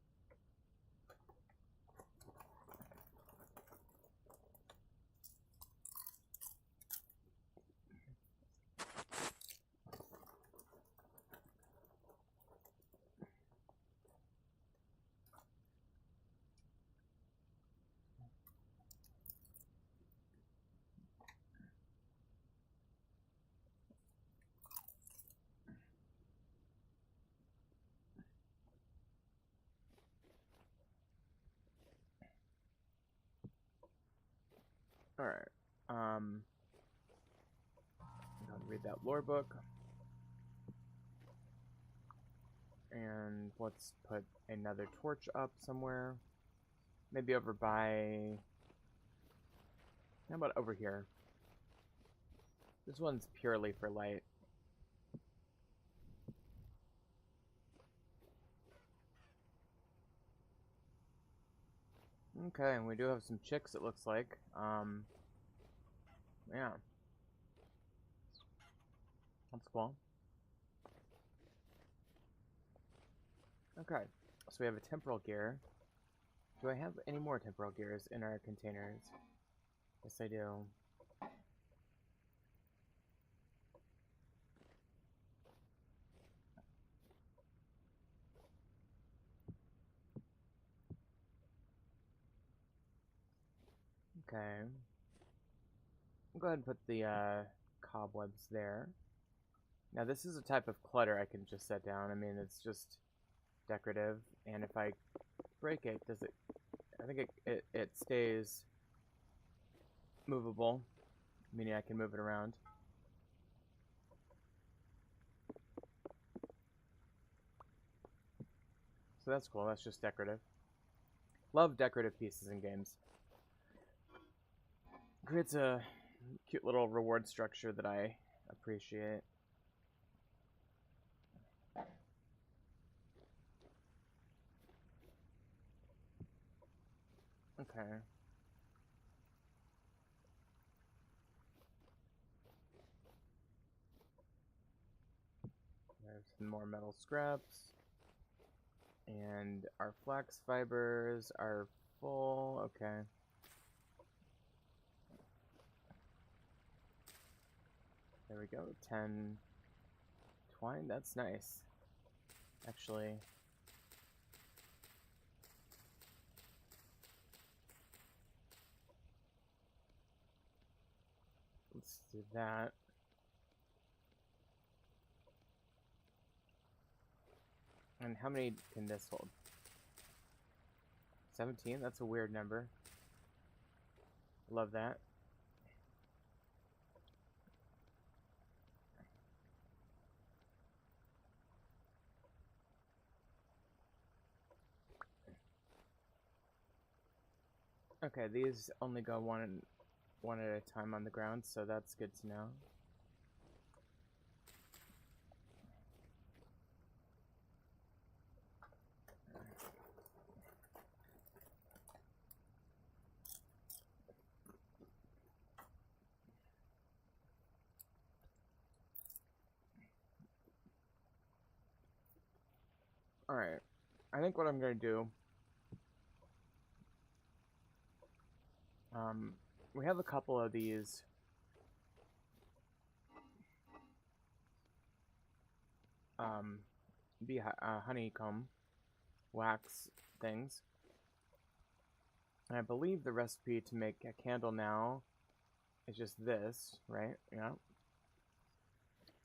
Alright. I'll read that lore book. And let's put another torch up somewhere. Maybe over by... How about over here? This one's purely for light. Okay, and we do have some chicks, it looks like. Yeah. That's cool. Okay, so we have a temporal gear. Do I have any more temporal gears in our containers? Yes, I do. Okay. I'll go ahead and put the cobwebs there. Now this is a type of clutter I can just set down. I mean, it's just decorative, and if I break it, does it... I think it stays movable, meaning I can move it around. So that's cool, that's just decorative. Love decorative pieces in games. Creates a cute little reward structure that I appreciate. Okay. There's some more metal scraps. And our flax fibers are full. Okay. There we go. 10 twine. That's nice. Actually. Let's do that. And how many can this hold? 17? That's a weird number. Love that. Okay, these only go one at a time on the ground, so that's good to know. Alright, I think what I'm going to do, we have a couple of these honeycomb wax things. And I believe the recipe to make a candle now is just this, right? Yeah.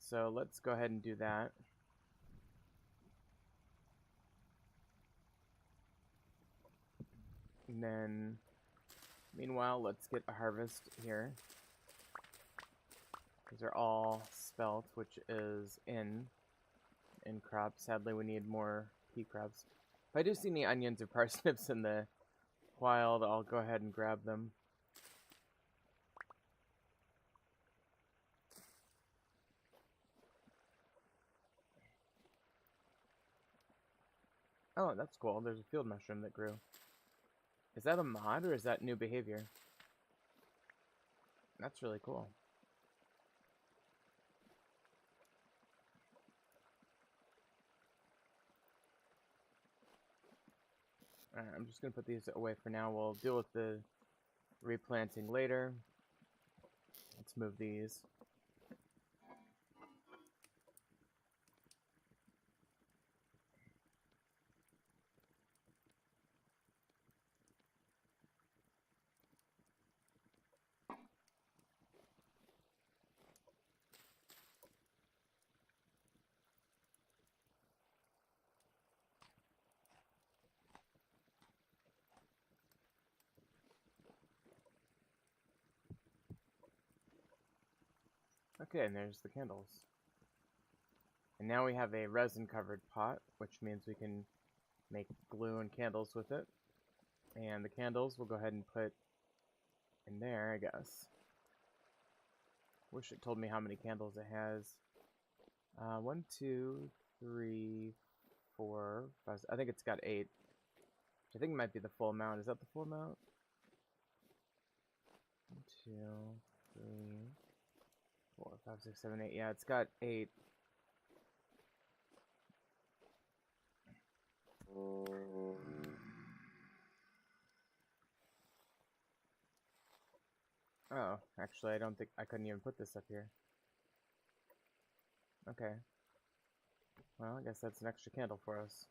So let's go ahead and do that. And then, meanwhile, let's get a harvest here. These are all spelt, which is in crops. Sadly, we need more pea crops. If I do see any onions or parsnips in the wild, I'll go ahead and grab them. Oh, that's cool. There's a field mushroom that grew. Is that a mod or is that new behavior? That's really cool. Alright, I'm just going to put these away for now. We'll deal with the replanting later. Let's move these. Okay, and there's the candles. And now we have a resin-covered pot, which means we can make glue and candles with it. And the candles we'll go ahead and put in there, I guess. Wish it told me how many candles it has. 1, 2, 3, 4, 5. I think it's got 8. Which I think might be the full amount. Is that the full amount? 1, 2, 3, 4, 5, 6, 7, 8. Yeah, it's got 8. Oh, actually, I don't think I couldn't even put this up here. Okay. Well, I guess that's an extra candle for us.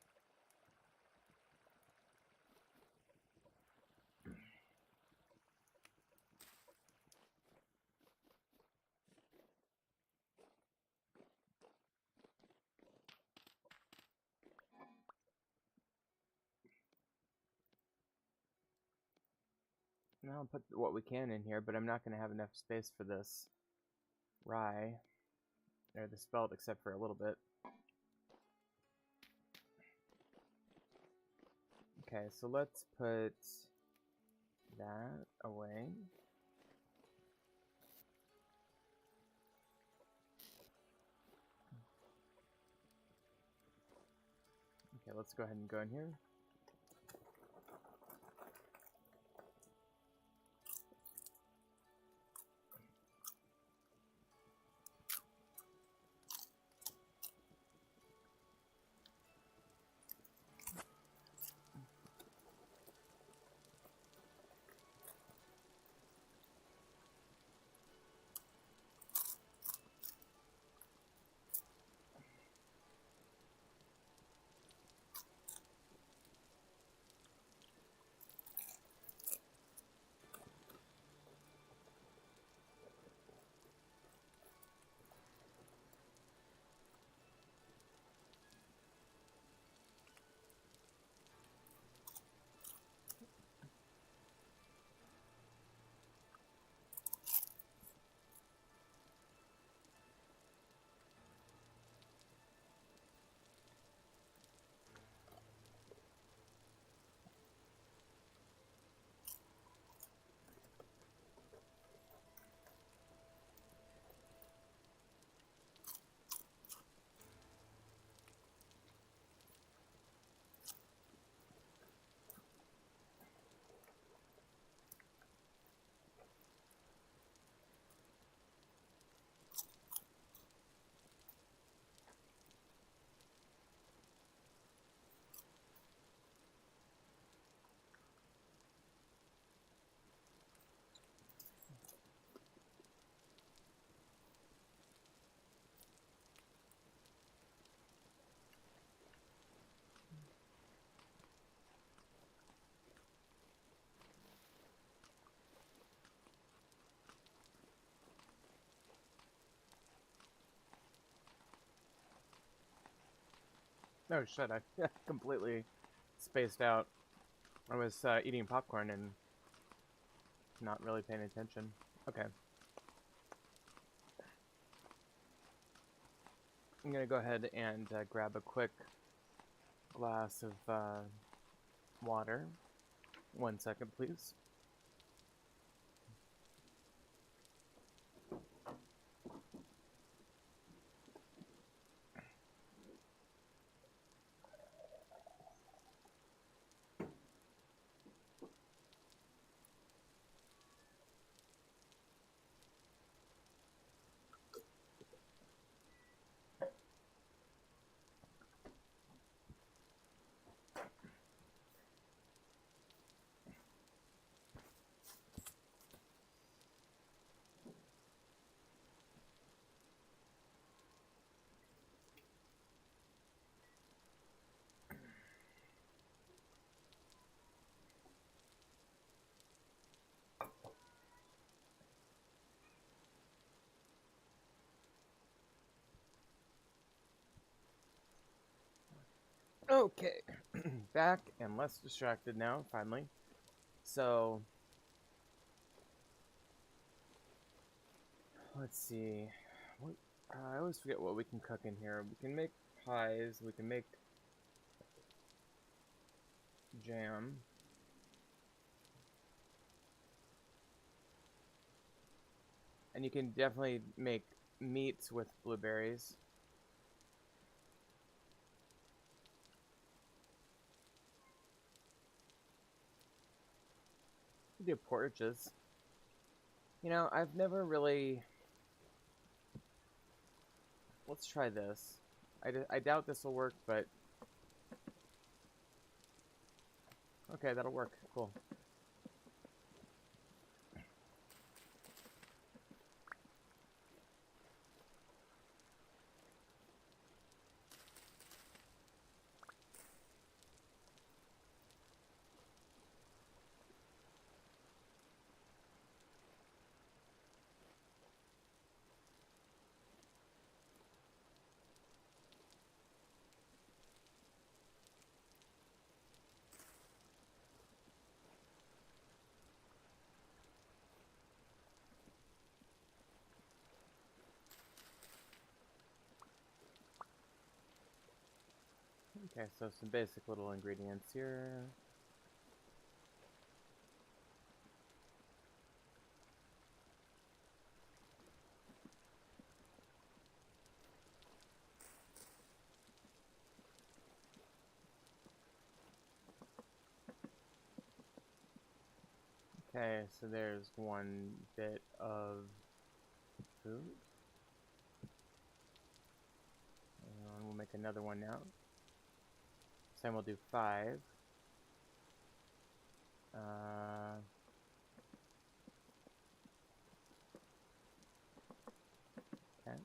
Now I'll put what we can in here, but I'm not going to have enough space for this rye, or the spelt, except for a little bit. Okay, so let's put that away. Okay, let's go ahead and go in here. Oh shit, I completely spaced out. I was eating popcorn and not really paying attention. Okay. I'm gonna go ahead and grab a quick glass of water. 1 second, please. Okay, back and less distracted now, finally. So, let's see. I always forget what we can cook in here. We can make pies. We can make jam. And you can definitely make meats with blueberries. You do porridges. You know, I've never really... Let's try this. I doubt this will work, but... Okay, that'll work. Cool. Okay, so some basic little ingredients here. Okay, so there's one bit of food. And we'll make another one now. This time we'll do 5. Okay.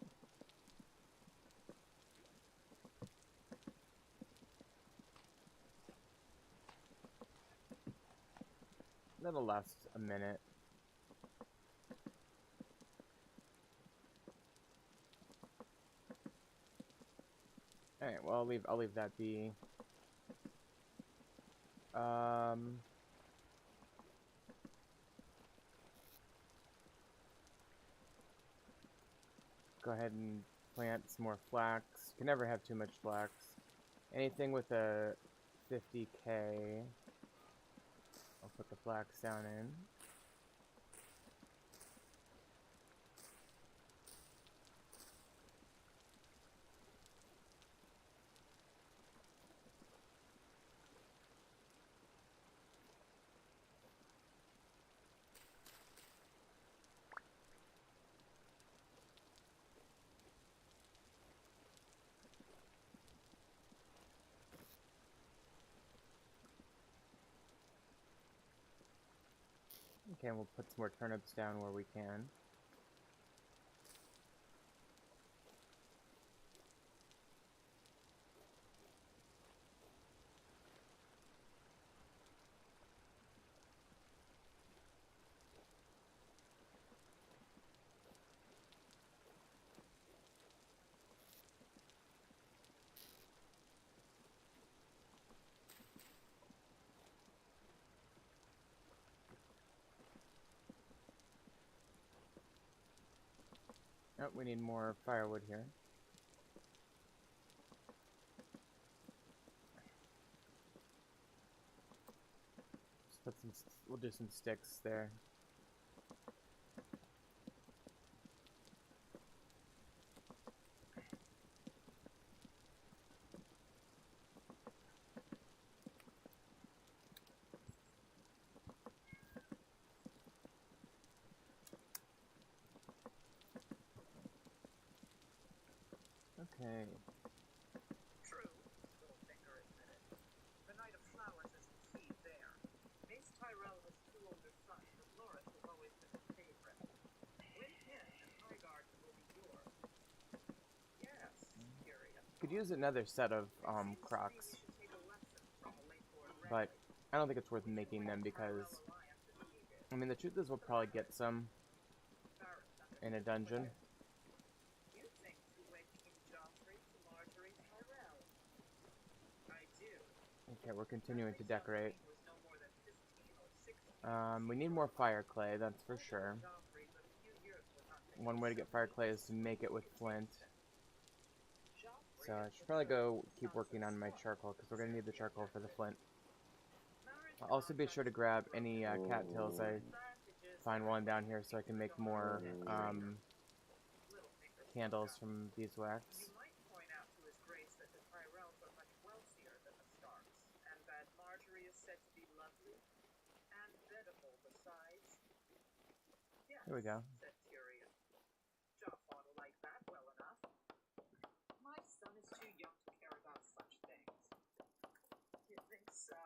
That'll last a minute. Alright, well I'll leave that be. Go ahead and plant some more flax. You can never have too much flax. Anything with a 50k, I'll put the flax down in. Okay, we'll put some more turnips down where we can. Oh, we need more firewood here. Just put some, we'll do some sticks there. Okay. True, Littlefinger admitted. The Knight of Flowers is the key there. Mace Tyrell has 2 older sons, but Loras has always been his favorite. Win him, and Highgarden will be yours. Yes, Tyrion. Could use another set of crocs, but I don't think it's worth making them because, I mean, the truth is we'll probably get some in a dungeon. Okay, we're continuing to decorate. We need more fire clay, that's for sure. one way to get fire clay is to make it with flint. Joffrey So I is should the probably third go of the keep Sons working of on my Stark, charcoal, because we're going to need the charcoal for the flint. Marriage I'll also be sure to grab any cattails I advantages find one down here so I can make more Littlefinger candles spoke up. from beeswax. You might point out to his grace that the Tyrells are much wealthier than the Starks, and that Marjorie is said to be lovely and biddable besides. Yes, Here we go. said Tyrion. Joff ought to like that well enough. My son is too young to care about such things. You think so?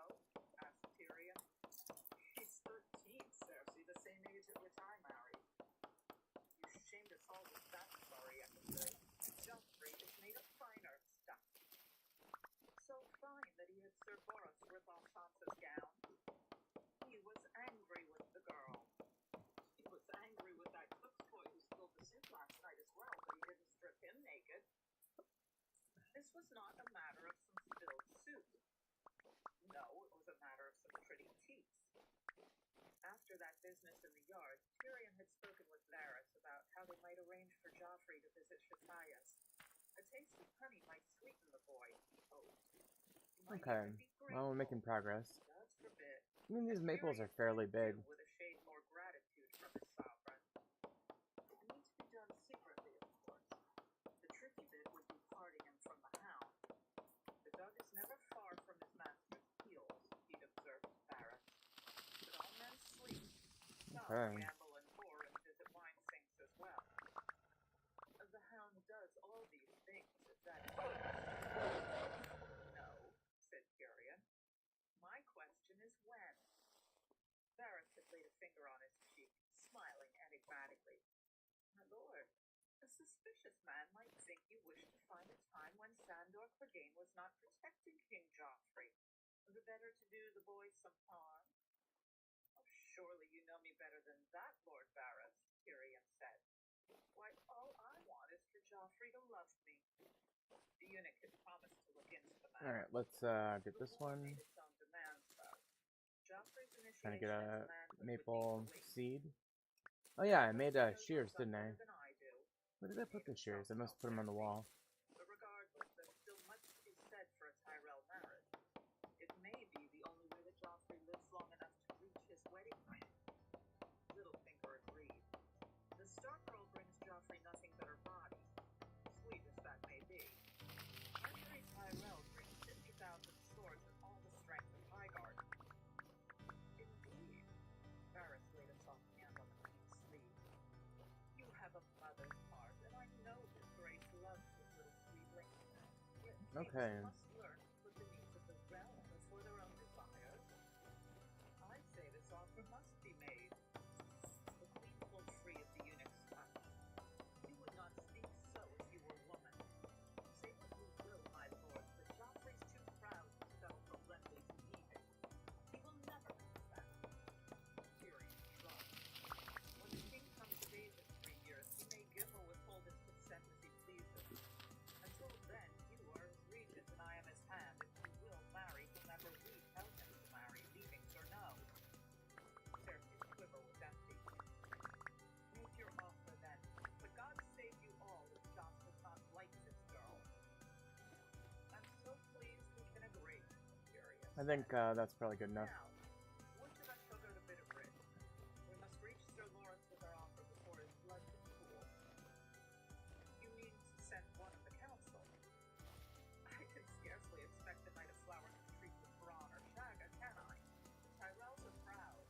Asked Tyrion. He's 13, Cersei, the same age at which I married. You shamed us all with that sorry episode. Joffrey is made of finer stuff. So fine that he had Sir Boros rip off Sansa's gown. He was angry with the girl. He was angry with that cook's boy who spilled the soup last night as well, but he didn't strip him naked. This was not a matter of some spilled soup. No, it was a matter of some pretty teeth. After that business in the yard, Tyrion had spoken with Varys about how they might arrange for Joffrey to visit Shathias. A taste of honey might sweeten the boy, he hoped. He might Okay, even be well, we're making grateful. progress. God forbid. I mean, these And maples Tyrion are fairly could big. do with a shade more gratitude from his sovereign. It needs to be done secretly, of course. The tricky bit would be parting him from the hound. The dog is never far from his master's heels, he'd observed to Varys. But all men sleep. Some Okay. gamble and whore and visit wine sinks as well. The hound does all these things, is that No, said Tyrion. My question is when. Varys had laid a finger on his cheek, smiling enigmatically. My lord, a suspicious man might think you wished to find a time when Sandor Clegane was not protecting King Joffrey, the better to do the boy some harm. Oh, surely you know me better than that, Lord Varys, Tyrion said. Why, all I want is for Joffrey to love me. The eunuch had promised to look into the matter. Alright, let's get The this war one. made its own demands, though. Joffrey's Trying to initiation get into a manhood would maple need to wait. seed. Oh yeah, I made You know your shears, son didn't I? better than I do. Where did I put the shears? I must put them on the wall. But regardless, there's still much to be said for a Tyrell marriage. It may be the only way that Joffrey lives long enough to reach his wedding ring. Littlefinger agreed. The Stark Girl brings Joffrey nothing but her body, sweet as that may be. Marjorie Tyrell brings 50,000 swords and all the strength of Highgarden. Indeed. Varys laid a soft hand on the queen's sleeve. You have a mother's heart, and I know his grace loves his little sweetling. Yet Okay. kings must learn to put the needs of the realm before their own desires. I say this offer must be made. The queen pulled free of the eunuch's touch. You would not speak so if you were a woman. Say what you will, my lord, but Joffrey's too proud to settle for Renly's edict. He will never consent. Tyrion shrugged. When the king comes of age in 3 years, he may give or withhold his consent as he pleases. Until then, you are his regent and I am his hand, and he will marry whomever we tell him to marry, leavings or no. Cersei's quiver was empty. Make your offer then, but God save you all if Joff does not like this girl. I'm so pleased we can agree, Tyrion I think that's probably good enough. now, would that I shall go to Bitterbridge. We must reach Sir Lawrence with our offer before his blood can cool. You mean to send one of the council? I can scarcely expect the Knight of Flowers to treat with Bronn or Shagga, can I? The Tyrells are proud.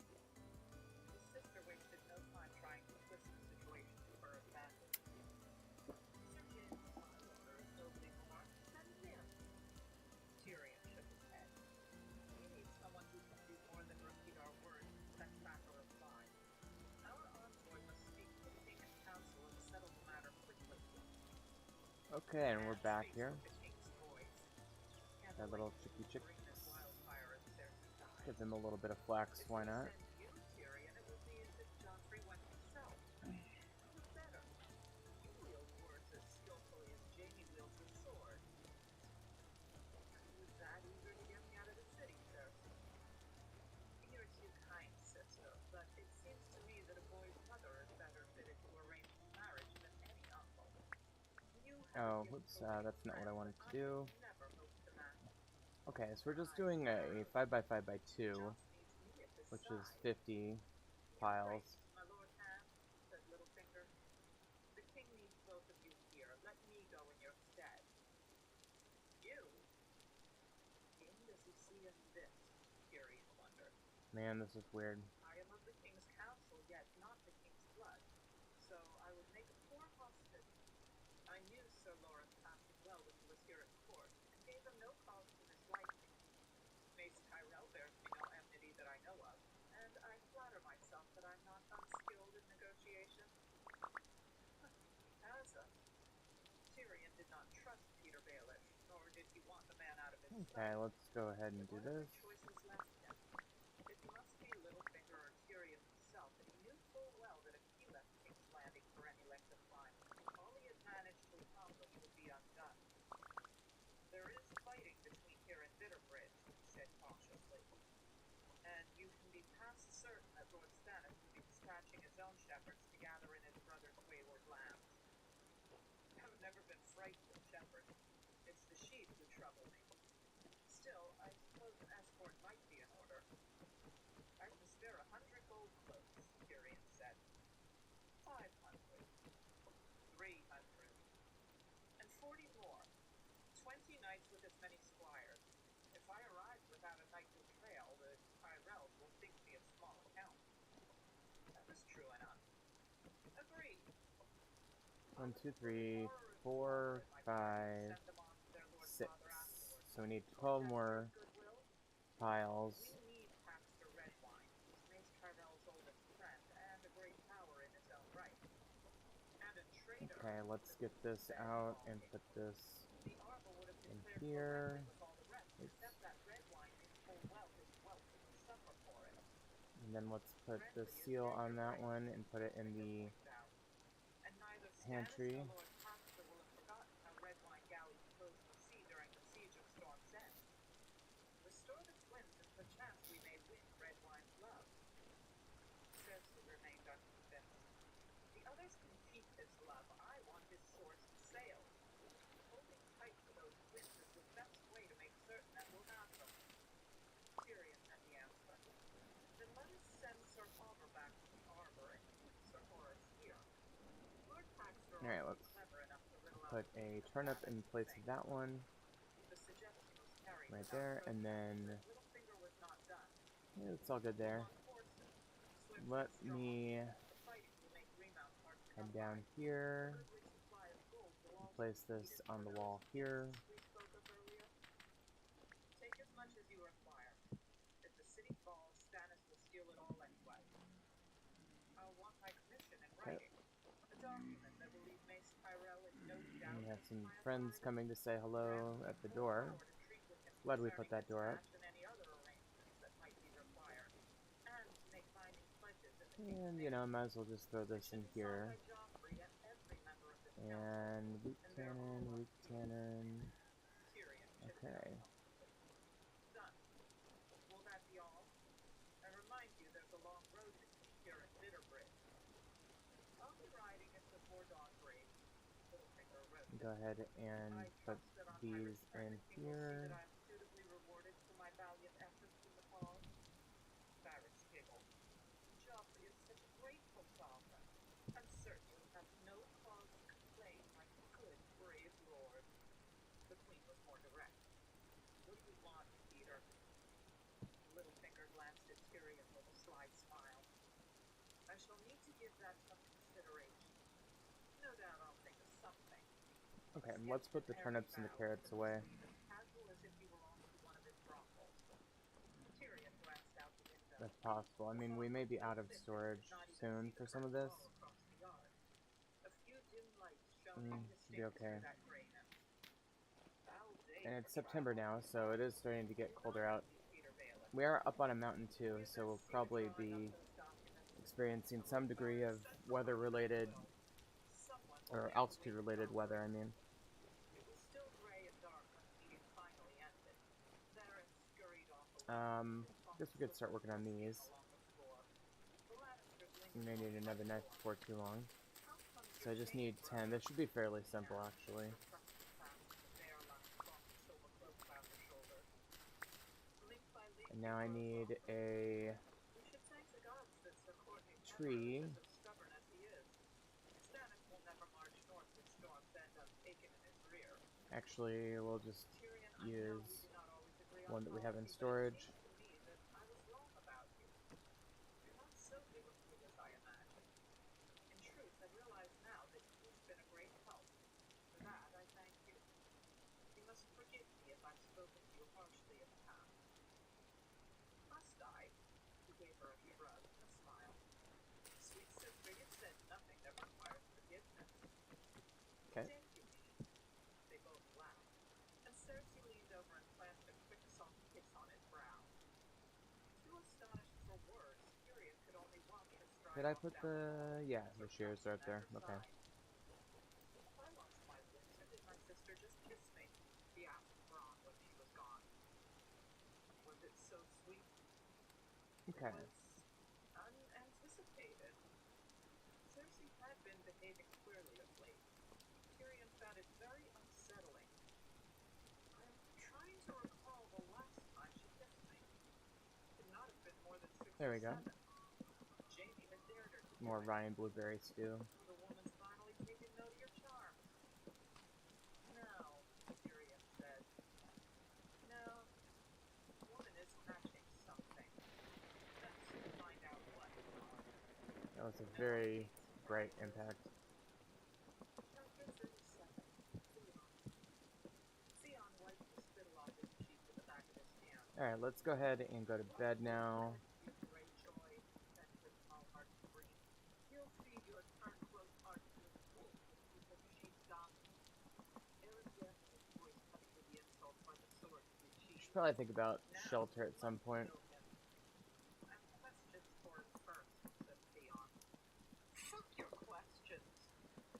His sister wasted no time trying to twist the situation to her advantage. Sir James Bywater is nobly remarked, send him. Tyrion shook his head. We need someone who can do more than repeat our words and fetch back a reply. Our envoy must speak to the king and council and settle the matter quickly. Okay, and we're Man back speaks here. with the king's voice. Can't That wait little to chicky see chick. green as wildfire in Cersei's eyes. Give them a little bit of flax, If why we not? send you, Tyrion, it will be as if Joffrey went himself. Who's better? You wield words as skillfully as Jaime wields his sword. Who's that eager to get me out of the city, Cersei? You're too kind, sister, but it seems to me that a boy's mother is better fitted to arrange the marriage Oh, whoops, that's not what I wanted to do. Never hope to match. Okay, so we're just doing a 5x5x2, Just needs me at his which is side. 50 You're tiles. right, my Lord Hand, said Littlefinger. The king needs both of you here. Let me go in your stead. You? King, does he see in this? Tyrion wondered. Man, this is weird. I am of the king's council, yet not the king's blood. So I would make a poor hostage. I knew Sir Lawrence passing well when he was here at court, and gave him no cause to dislike me. Mace Tyrell bears me no enmity that I know of, and I flatter myself that I'm not unskilled in negotiation. As a Tyrion did not trust Peter Baelish, nor did he want the man out of his Okay, sight. let's go ahead and do But what this. other choices left him? It must be Littlefinger or Tyrion himself, and he knew full well that if he left King's Landing for any length of time, all he had managed to accomplish would be undone. There is fighting between here and Bitterbridge, he said cautiously, and you can be past certain that Lord Stannis will be dispatching his own shepherds to gather in his brother's wayward lambs. I've never been frightened of shepherds. It's the sheep who trouble me. Still, I suppose an escort might be in order. I can spare 100 gold cloaks, Tyrion said. 500. 300. And 40 more. 20 knights with as many squires. If I arrive without a knightly trail, the Tyrells will think me of small account. That was true enough. Agreed. 1, 2, 3, 4, 5, 6. So we need 12 more tiles. We need Paxter Redwine, who's Mace Tyrell's oldest friend and a great power in his own right. And a traitor. Okay, let's get this out and put this The Arbor would have in declared here. with all the rest, except that Redwine knew full well his wealth would suffer for it. And then let's put the seal on that one and put it in the And neither pantry. Stannis nor Lord Paxter will have forgotten how Redwine galleys closed the sea during the siege of Storm's End. Restore the twins, and perchance we may win Redwine's love. Cersei remained unconvinced. The others can keep his love. I want his swords and sails. Holding tight to those twins is the best way to make certain that we'll have them. Tyrion had the answer. Then let us send Sir Palmer back to the Arbor and keep Sir Horace here. Lord Paxter Alright, ought to let's be clever enough to riddle out put a turnip in place of that one. The suggestion was carried Right without there, and protest, then but Littlefinger was not done. yeah, it's all good there. On horses, swift Let and strong, me the fighting will make Remount hard to head come down by. here, A goodly supply of gold will and also place be this needed on for the those wall here. feasts we spoke of earlier. Take as much as you require. If the city falls, Stannis will steal it all anyway. I'll want my commission in Okay. writing. A document that will leave Mace Tyrell in no doubt. And we have as to some my friends authority. coming to say hello Grant at the me full door. power to treat with him Glad we put concerning that his door up. match and any other arrangements that might be required, and to make binding pledges in the And, you know, might as well just throw this in here. And weak cannon. Okay. Done. Will that be all? I remind you there's a long road between here and Bitterbridge. I'll be riding it before dawn breaks. Littlefinger wrote. Go ahead and I put trust that on my these return in the king will see here. that I am suitably rewarded for my valiant efforts in the cause. Varys giggled. Joffrey is such a grateful sovereign. I'm certain you have no cause to complain, my good, brave lord. The queen was more direct. What do you want, Peter? Littlefinger glanced at Tyrion with a sly smile. I shall need to give that some consideration. No doubt I'll think of something. Okay, and let's put the turnips and the carrots away. Casual as if you belonged to one of his brothels. Tyrion glanced out the window. That's possible. I mean, we may be out of storage soon for some of this. A few dim lights shone Should be okay. through that grayness. And it's September now, so it is starting to get colder out. We are up on a mountain too, so we'll probably be experiencing some degree of weather-related, or altitude-related weather, I mean. It was still gray and dark when the meeting finally ended. Varys scurried off I guess we could start working on these. We may need another knife before too long. How come So I just need 10. This should be fairly simple, actually. And now I need a We should thank the gods that Sir Courtney tree. Pepper is as stubborn as he is. Stannis will never march north with Storm's End untaken in his rear. Actually, we'll just Tyrion, I know we use do not always agree one on that we have in policy, but it storage. seems to me that I was wrong about you. You're not so Liverpool as I imagined. In truth, I realize now that you've been a great help. For that, I thank you. You must forgive me if I've spoken to you harshly in the past. Must I? He gave her a shrug and a smile. Sweet sister, you've said nothing that requires forgiveness. Okay. Thank you, Dean. They both laughed, and Cersei leaned over and planted a quick soft kiss on his brow. Too astonished for words, Tyrion could only watch her stride Did I off put down the hall, the... Yeah, with the her shears husband right at there. her Okay. side. If I lost my wits, or did my sister just kiss me? He asked Bronn when she was gone. Was it so sweet? Okay. It was unanticipated. Cersei had been behaving queerly of late. Tyrion found it very unsettling. I'm trying to recall the last time she kissed me. It could not have been more than 6 There or we go. 7. Jaime had dared her to do More it. Ryan blueberry stew. The woman's finally taken note of your charms. No, Tyrion said. No, the woman is hatching something. Let's find out what, Bronn. That was a No one very hates bright surprises. impact. Chapter 37. Theon. Theon wiped the spittle off his cheek with the back of his hand. Alright, let's go ahead and go to bed now. You Greyjoy, Benford Smallheart screamed. You'll feed your turn-close heart to the wolf if you put sheep down. Aaron Daphne's voice cut through the insult by the sword to his cheek. Should probably think about Now, shelter at some let's point. kill him. I have questions for him first, said Theon. Fuck your questions.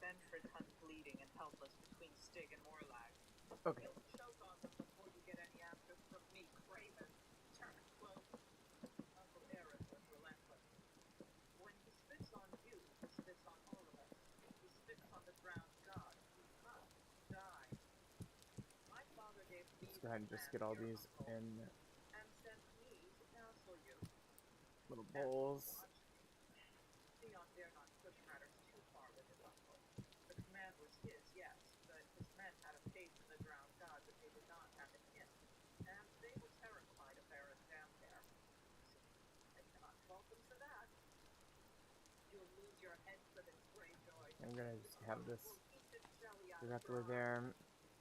Benford hung bleeding and helpless between Stig and Morlag. Okay. You'll choke on them before you get any answers from me, Craven. Turn close. Uncle Aaron was relentless. When he spits on you, he spits on all of us. He spits on the drowned god. He must die. My father gave me Let's go ahead and just get all these in and sent me to counsel you. little And bowls. watch me. Theon dare not push matters too far with his uncle. The command was his, yes, but his men had a faith in the drowned god that they did not have in him, and they were terrified of Baron Damphair. I cannot fault them for that. You'll lose your head for this, Greyjoy. I'm gonna just have this We'll eat the jelly out directly of your there. eyes.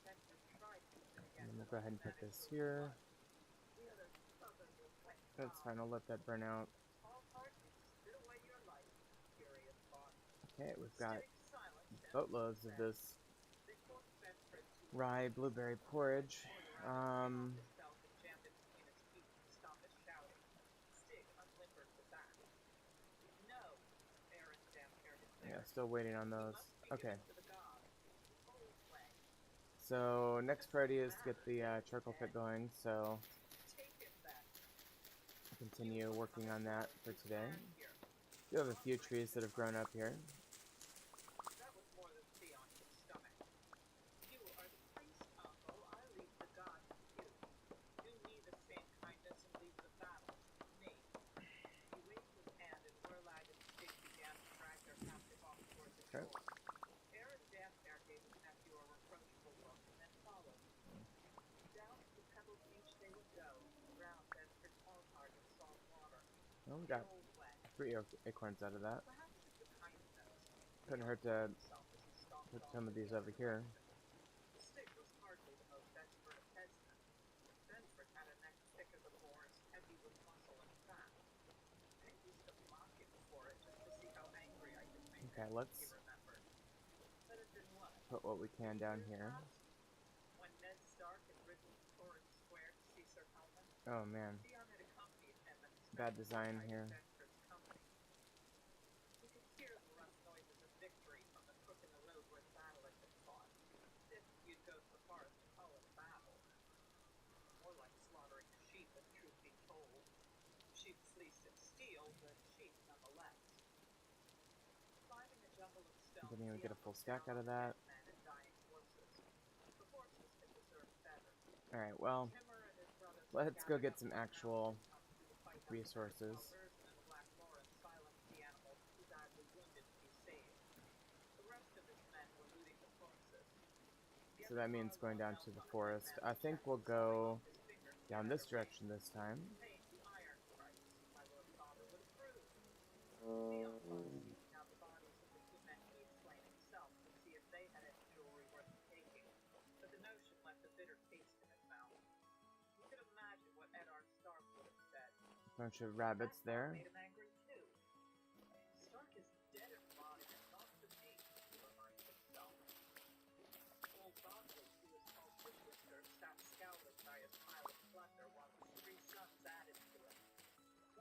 Benford tried to put it And against then we'll him, go ahead and but put this managed to here. rebut. We are the southern with wet That's gods. fine, I'll let that burn out. All heart, you spit away your life, furious thought. Okay, we've got Stig silenced him, boatloads of said, this they forced Benford to rye blueberry porridge. off his belt and jammed it between his feet to stop his shouting. Stig unlimbered with that. No, Aaron Damphair Yeah, declared. still waiting on He those. must be Okay, given to the gods. Old way. so next priority is to get the charcoal pit going, so Take it then. continue working on that for today. Stand here. We have a few trees that have grown up here. That was more than Theon could stomach. You are the priest, uncle. I leave the gods to you. Do me the same kindness and leave the battle to me. He waved his hand and Morlag and Stig began to drag their captive off towards the Okay. shore. Aaron Damphair gave his nephew a reproachful look and then followed. Down to the pebbled beach they would go, around Benford Smallheart in salt water. Well, we The got old way. 3 acorns out of that. Perhaps it's a kindness. Couldn't Theon hurt to told himself as he stalked put off some of in the these other over here. direction. Stig was hardly the most expert of headsmen. Benford had a neck thick as a boar's, heavy with muscle and fat. I used to mock him for it just to see how angry I could make Okay, him, let's he remembered. But it did what? put what we can down Years here. passed. When Ned Stark had ridden to Torrhen Square to see Sir Helmund, Oh man, Theon had accompanied him and bad spent the design night in here. Benford's company. He could hear the rough noises of victory from the crook in the road where the battle had been fought. If you'd go so far as to call it a battle. More like slaughtering sheep, if truth be told. Sheep fleeced in steel, but sheep nonetheless. Climbing a jungle of stone Didn't even get a full stack out of that. Alright, well, let's go get some actual resources. So that means going down to the forest. I think we'll go down this direction this time. Bunch of rabbits there. Stark is dead and rotting and not to me, he reminds himself. Old Bosley, who was called Fishwister, sat scowling by his pile of plunder while his three sons added to it.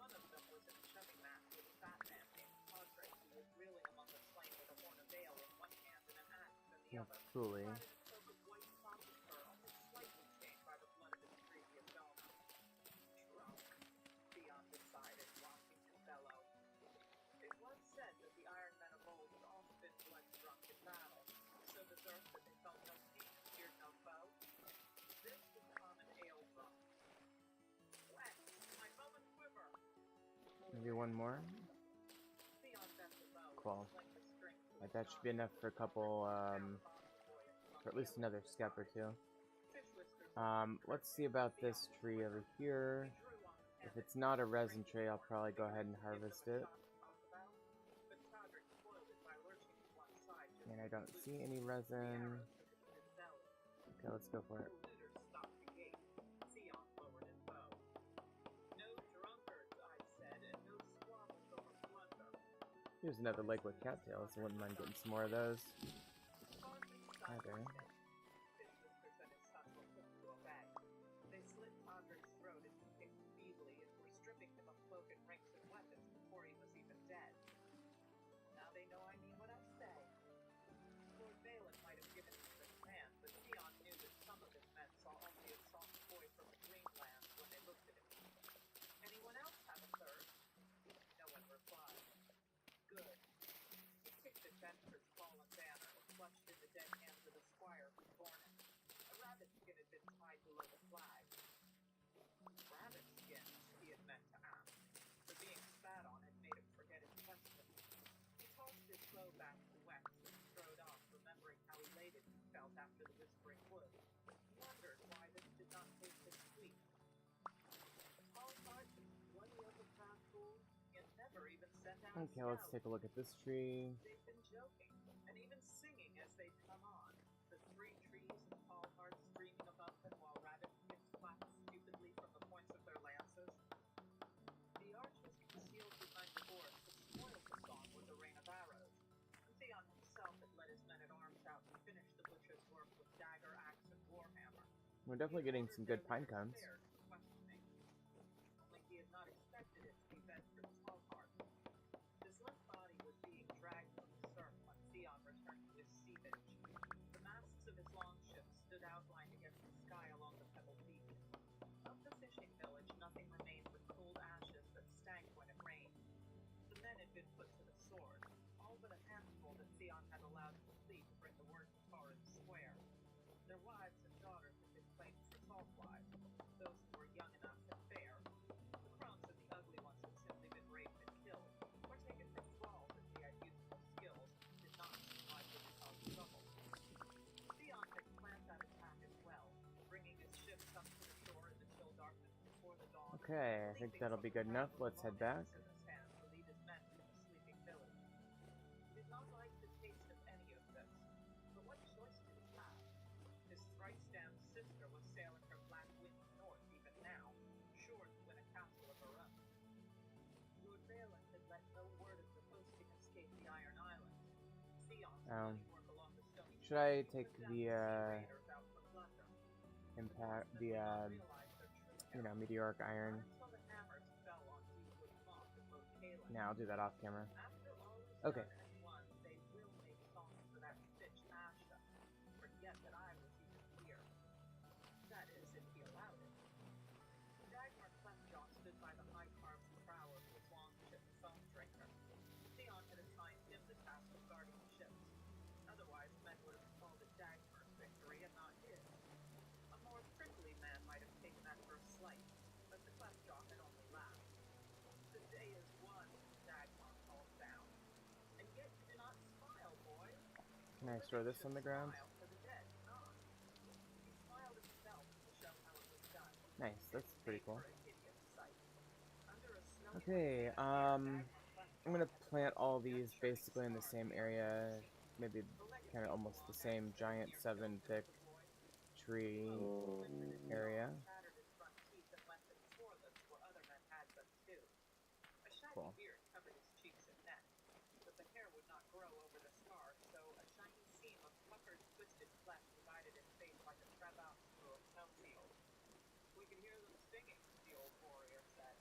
One of them was in a shoving match with a fat man named Padre, who was reeling among the slain with a horn of ale in one hand and an axe in the other, Truly. clad in a cloak of white sausage fur, only slightly stained by the blood of his previous owner. Drunk, Theon decided, watching him bellow. It was said that the Iron Men of old had often been blood-drunk in battle, so deserved that they felt no pain and feared no foe. This was common ale drunk. Wet, my bow and quiver! Maybe one more? Theon bent the bow and Cool. slung the string to his That should be enough for a couple, for at least another step or two. Let's see about this tree over here. If it's not a resin tree, I'll probably go ahead and harvest it. And I don't see any resin. Okay, let's go for it. Here's another lake with cattails. I wouldn't mind getting some more of those. Hi there. They slit Padre's throat and kicked feebly and were stripping him of cloak and ranks and weapons before he was even dead. Now they know I mean what I say. Lord Balin might have given him the command, but Theon knew that some of his men saw only a soft boy from the Greenlands when they looked at him. Anyone else have a third? No one replied. Good. He kicked at Benford's fallen banner and clutched in the dead hands of the squire who'd borne it. A rabbit skin had been tied below the flag. Rabbit skin, he had meant to ask, but being spat on had made him forget his question. He tossed his bow back to Wex and strode off, remembering how elated he felt after the Whispering Wood. He wondered why this did not taste as sweet. Tall Heart, bloody overcast fool, he had never even sent out Okay, let's scouts. take a look at this tree. They've been joking, and even singing as they'd come on. The three trees and tall hearts streaming above them while rabbit skins flapped stupidly from the points of their lances. The archers concealed behind the forest had spoiled the song with a rain of arrows, and Theon himself had led his men-at-arms out to finish the butcher's work with dagger, axe, and warhammer. We're definitely getting some good pine cones. Only he had not expected it to be Bedford's tall heart. His limp body was being dragged from the surf when Theon returned to his sea village. The masts of his longship stood outlined against the sky along the pebbled beach. Of the fishing village, nothing remained but cold ashes that stank when it rained. The men had been put to the sword, all but a handful that Theon had allowed to flee to bring the word to Torres Square. Their wives and daughters had been claimed for salt wives, those who were young enough and fair. The crones and the ugly ones had simply been raped and killed, or taken from thralls if they had useful skills and did not seem likely to cause trouble. Theon had planned that attack as well, bringing his ships up to the shore in the chill darkness before the dawn. Okay, I think that'll be good enough. Let's head back. In his hand to lead his men to the sleeping village. He did not like the taste of any of this, but what choice did he have? His thrice-damned sister was sailing her black wind north even now, sure to win a castle of her own. Lord Balin had let no word of the hosting escape the Iron Islands. Theon's bloody work along the stony Should I shore take put down the, sea raiders out for plunder. impact, That the, did not realize their true you know, meteoric iron? Not until the hammers fell on Deepwood Moss and Lord Caleb. Now I'll do that off camera. After all is Okay. done and won, they will make song for that bitch Asha. Forget that I was even here. That is, if he allowed it. Dagmar Cleftjaw stood by the high-carved prow of his longship Foam Drinker. Theon had assigned him the task of guarding the ships. Can I store this on the ground? For the dead, not. He smiled himself to show how it was done. Nice, that's It pretty made cool. for a hideous sight. Under a snow Okay, I'm gonna plant all these basically in the same area, maybe kind of almost the same giant 7 thick tree area. A shaggy Cool. beard covered his cheeks and neck, but the hair would not grow over the scar, so a shiny seam of puckered, twisted flesh divided his face like a crevasse through a snowfield. We could hear them singing, the old warrior said.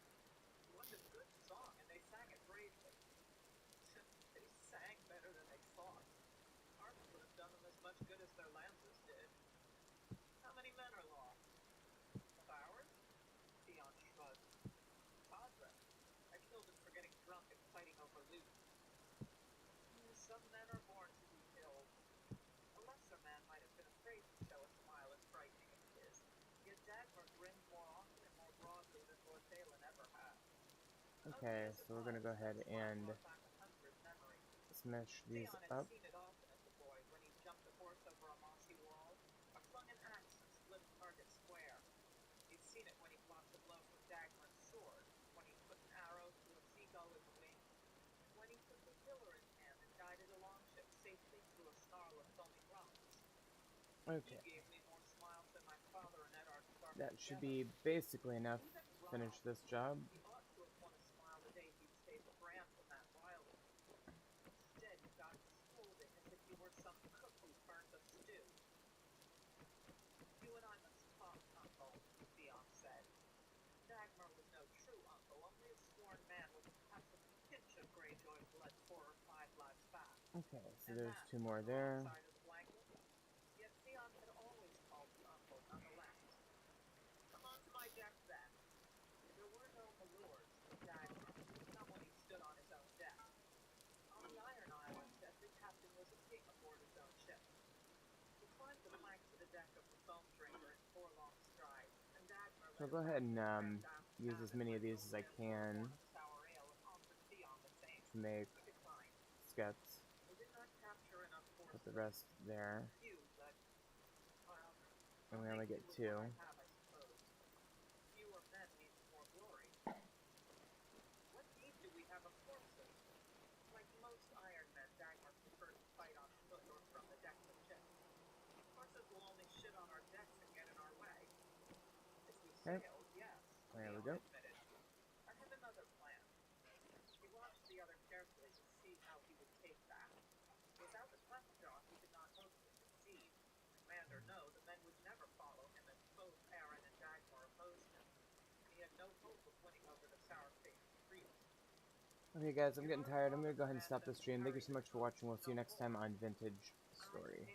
It was a good song, and they sang it bravely. They sang better than they fought. Ours would have done them as much good as their lances did. How many men are lost? Of ours? Theon shrugged. Padre. I killed him for getting drunk and fighting over loot. Some men are born to be killed. A lesser man might have been afraid to show a smile as frightening as his. Yet Dagmar grinned more often and more broadly than Lord Thalen ever had. Okay, so we're gonna go ahead and smash these Theon had up. seen it often as a boy when he jumped a horse over a mossy wall, or flung an axe and split a target square. He'd seen it when he blocked a blow from Dagmar's sword, when he put an arrow through a seagull in the wing, when he took a tiller in hand and guided a longship safely through a snarl of foaming rocks. Okay, He gave me more smiles than my father and Eddard Stark that should together. be basically enough Even to finish Rob, this job. he ought to have won a smile the day he'd saved Bran from that Riley. Instead, he got scolding as if he were some cook who burned a stew. You and I must talk, Uncle, Theon said. Dagmar was no true uncle, only a sworn man with perhaps a pinch of Greyjoy blood 4 or 5 lives back. Okay, so And there's that 2 on more the wrong there. side of the blanket. Yet Theon had always called him uncle nonetheless. Come on to my deck then. There were no Malures for Dagmar, not when he stood on his own deck. On the Iron Islands, every captain was a king aboard his own ship. He climbed the plank to the deck of the foam drinker in 4 long strides, and Dagmar So led I'll go him ahead back to and the Grandam use as cabin many where of these as I Gildan poured a can horn of sour ale and offered Theon the same. to make He declined. skets. They did not capture enough Put the horses. rest there. Few, but, well, And I'll we make only do get with 2. what I have, I suppose. Fewer men means more glory. What need do we have of horses? Like most Iron Men, Dagmar preferred to fight on foot or from the decks of ships. Horses will only shit on our decks and get in our way. If we Okay, sailed, yes, there we Theon go. admitted. I have another plan. He watched the other carefully to see how he would take that. Without the Cleftjaw, he could not hope to succeed. Command or no, the men would never follow him as both Aaron and Dagmar opposed him. And he had no hope of winning over the sour-faced priest. Okay guys, I'm getting tired. I'm gonna go ahead and stop the stream. Thank you so much for watching. We'll see you next time on Vintage Story.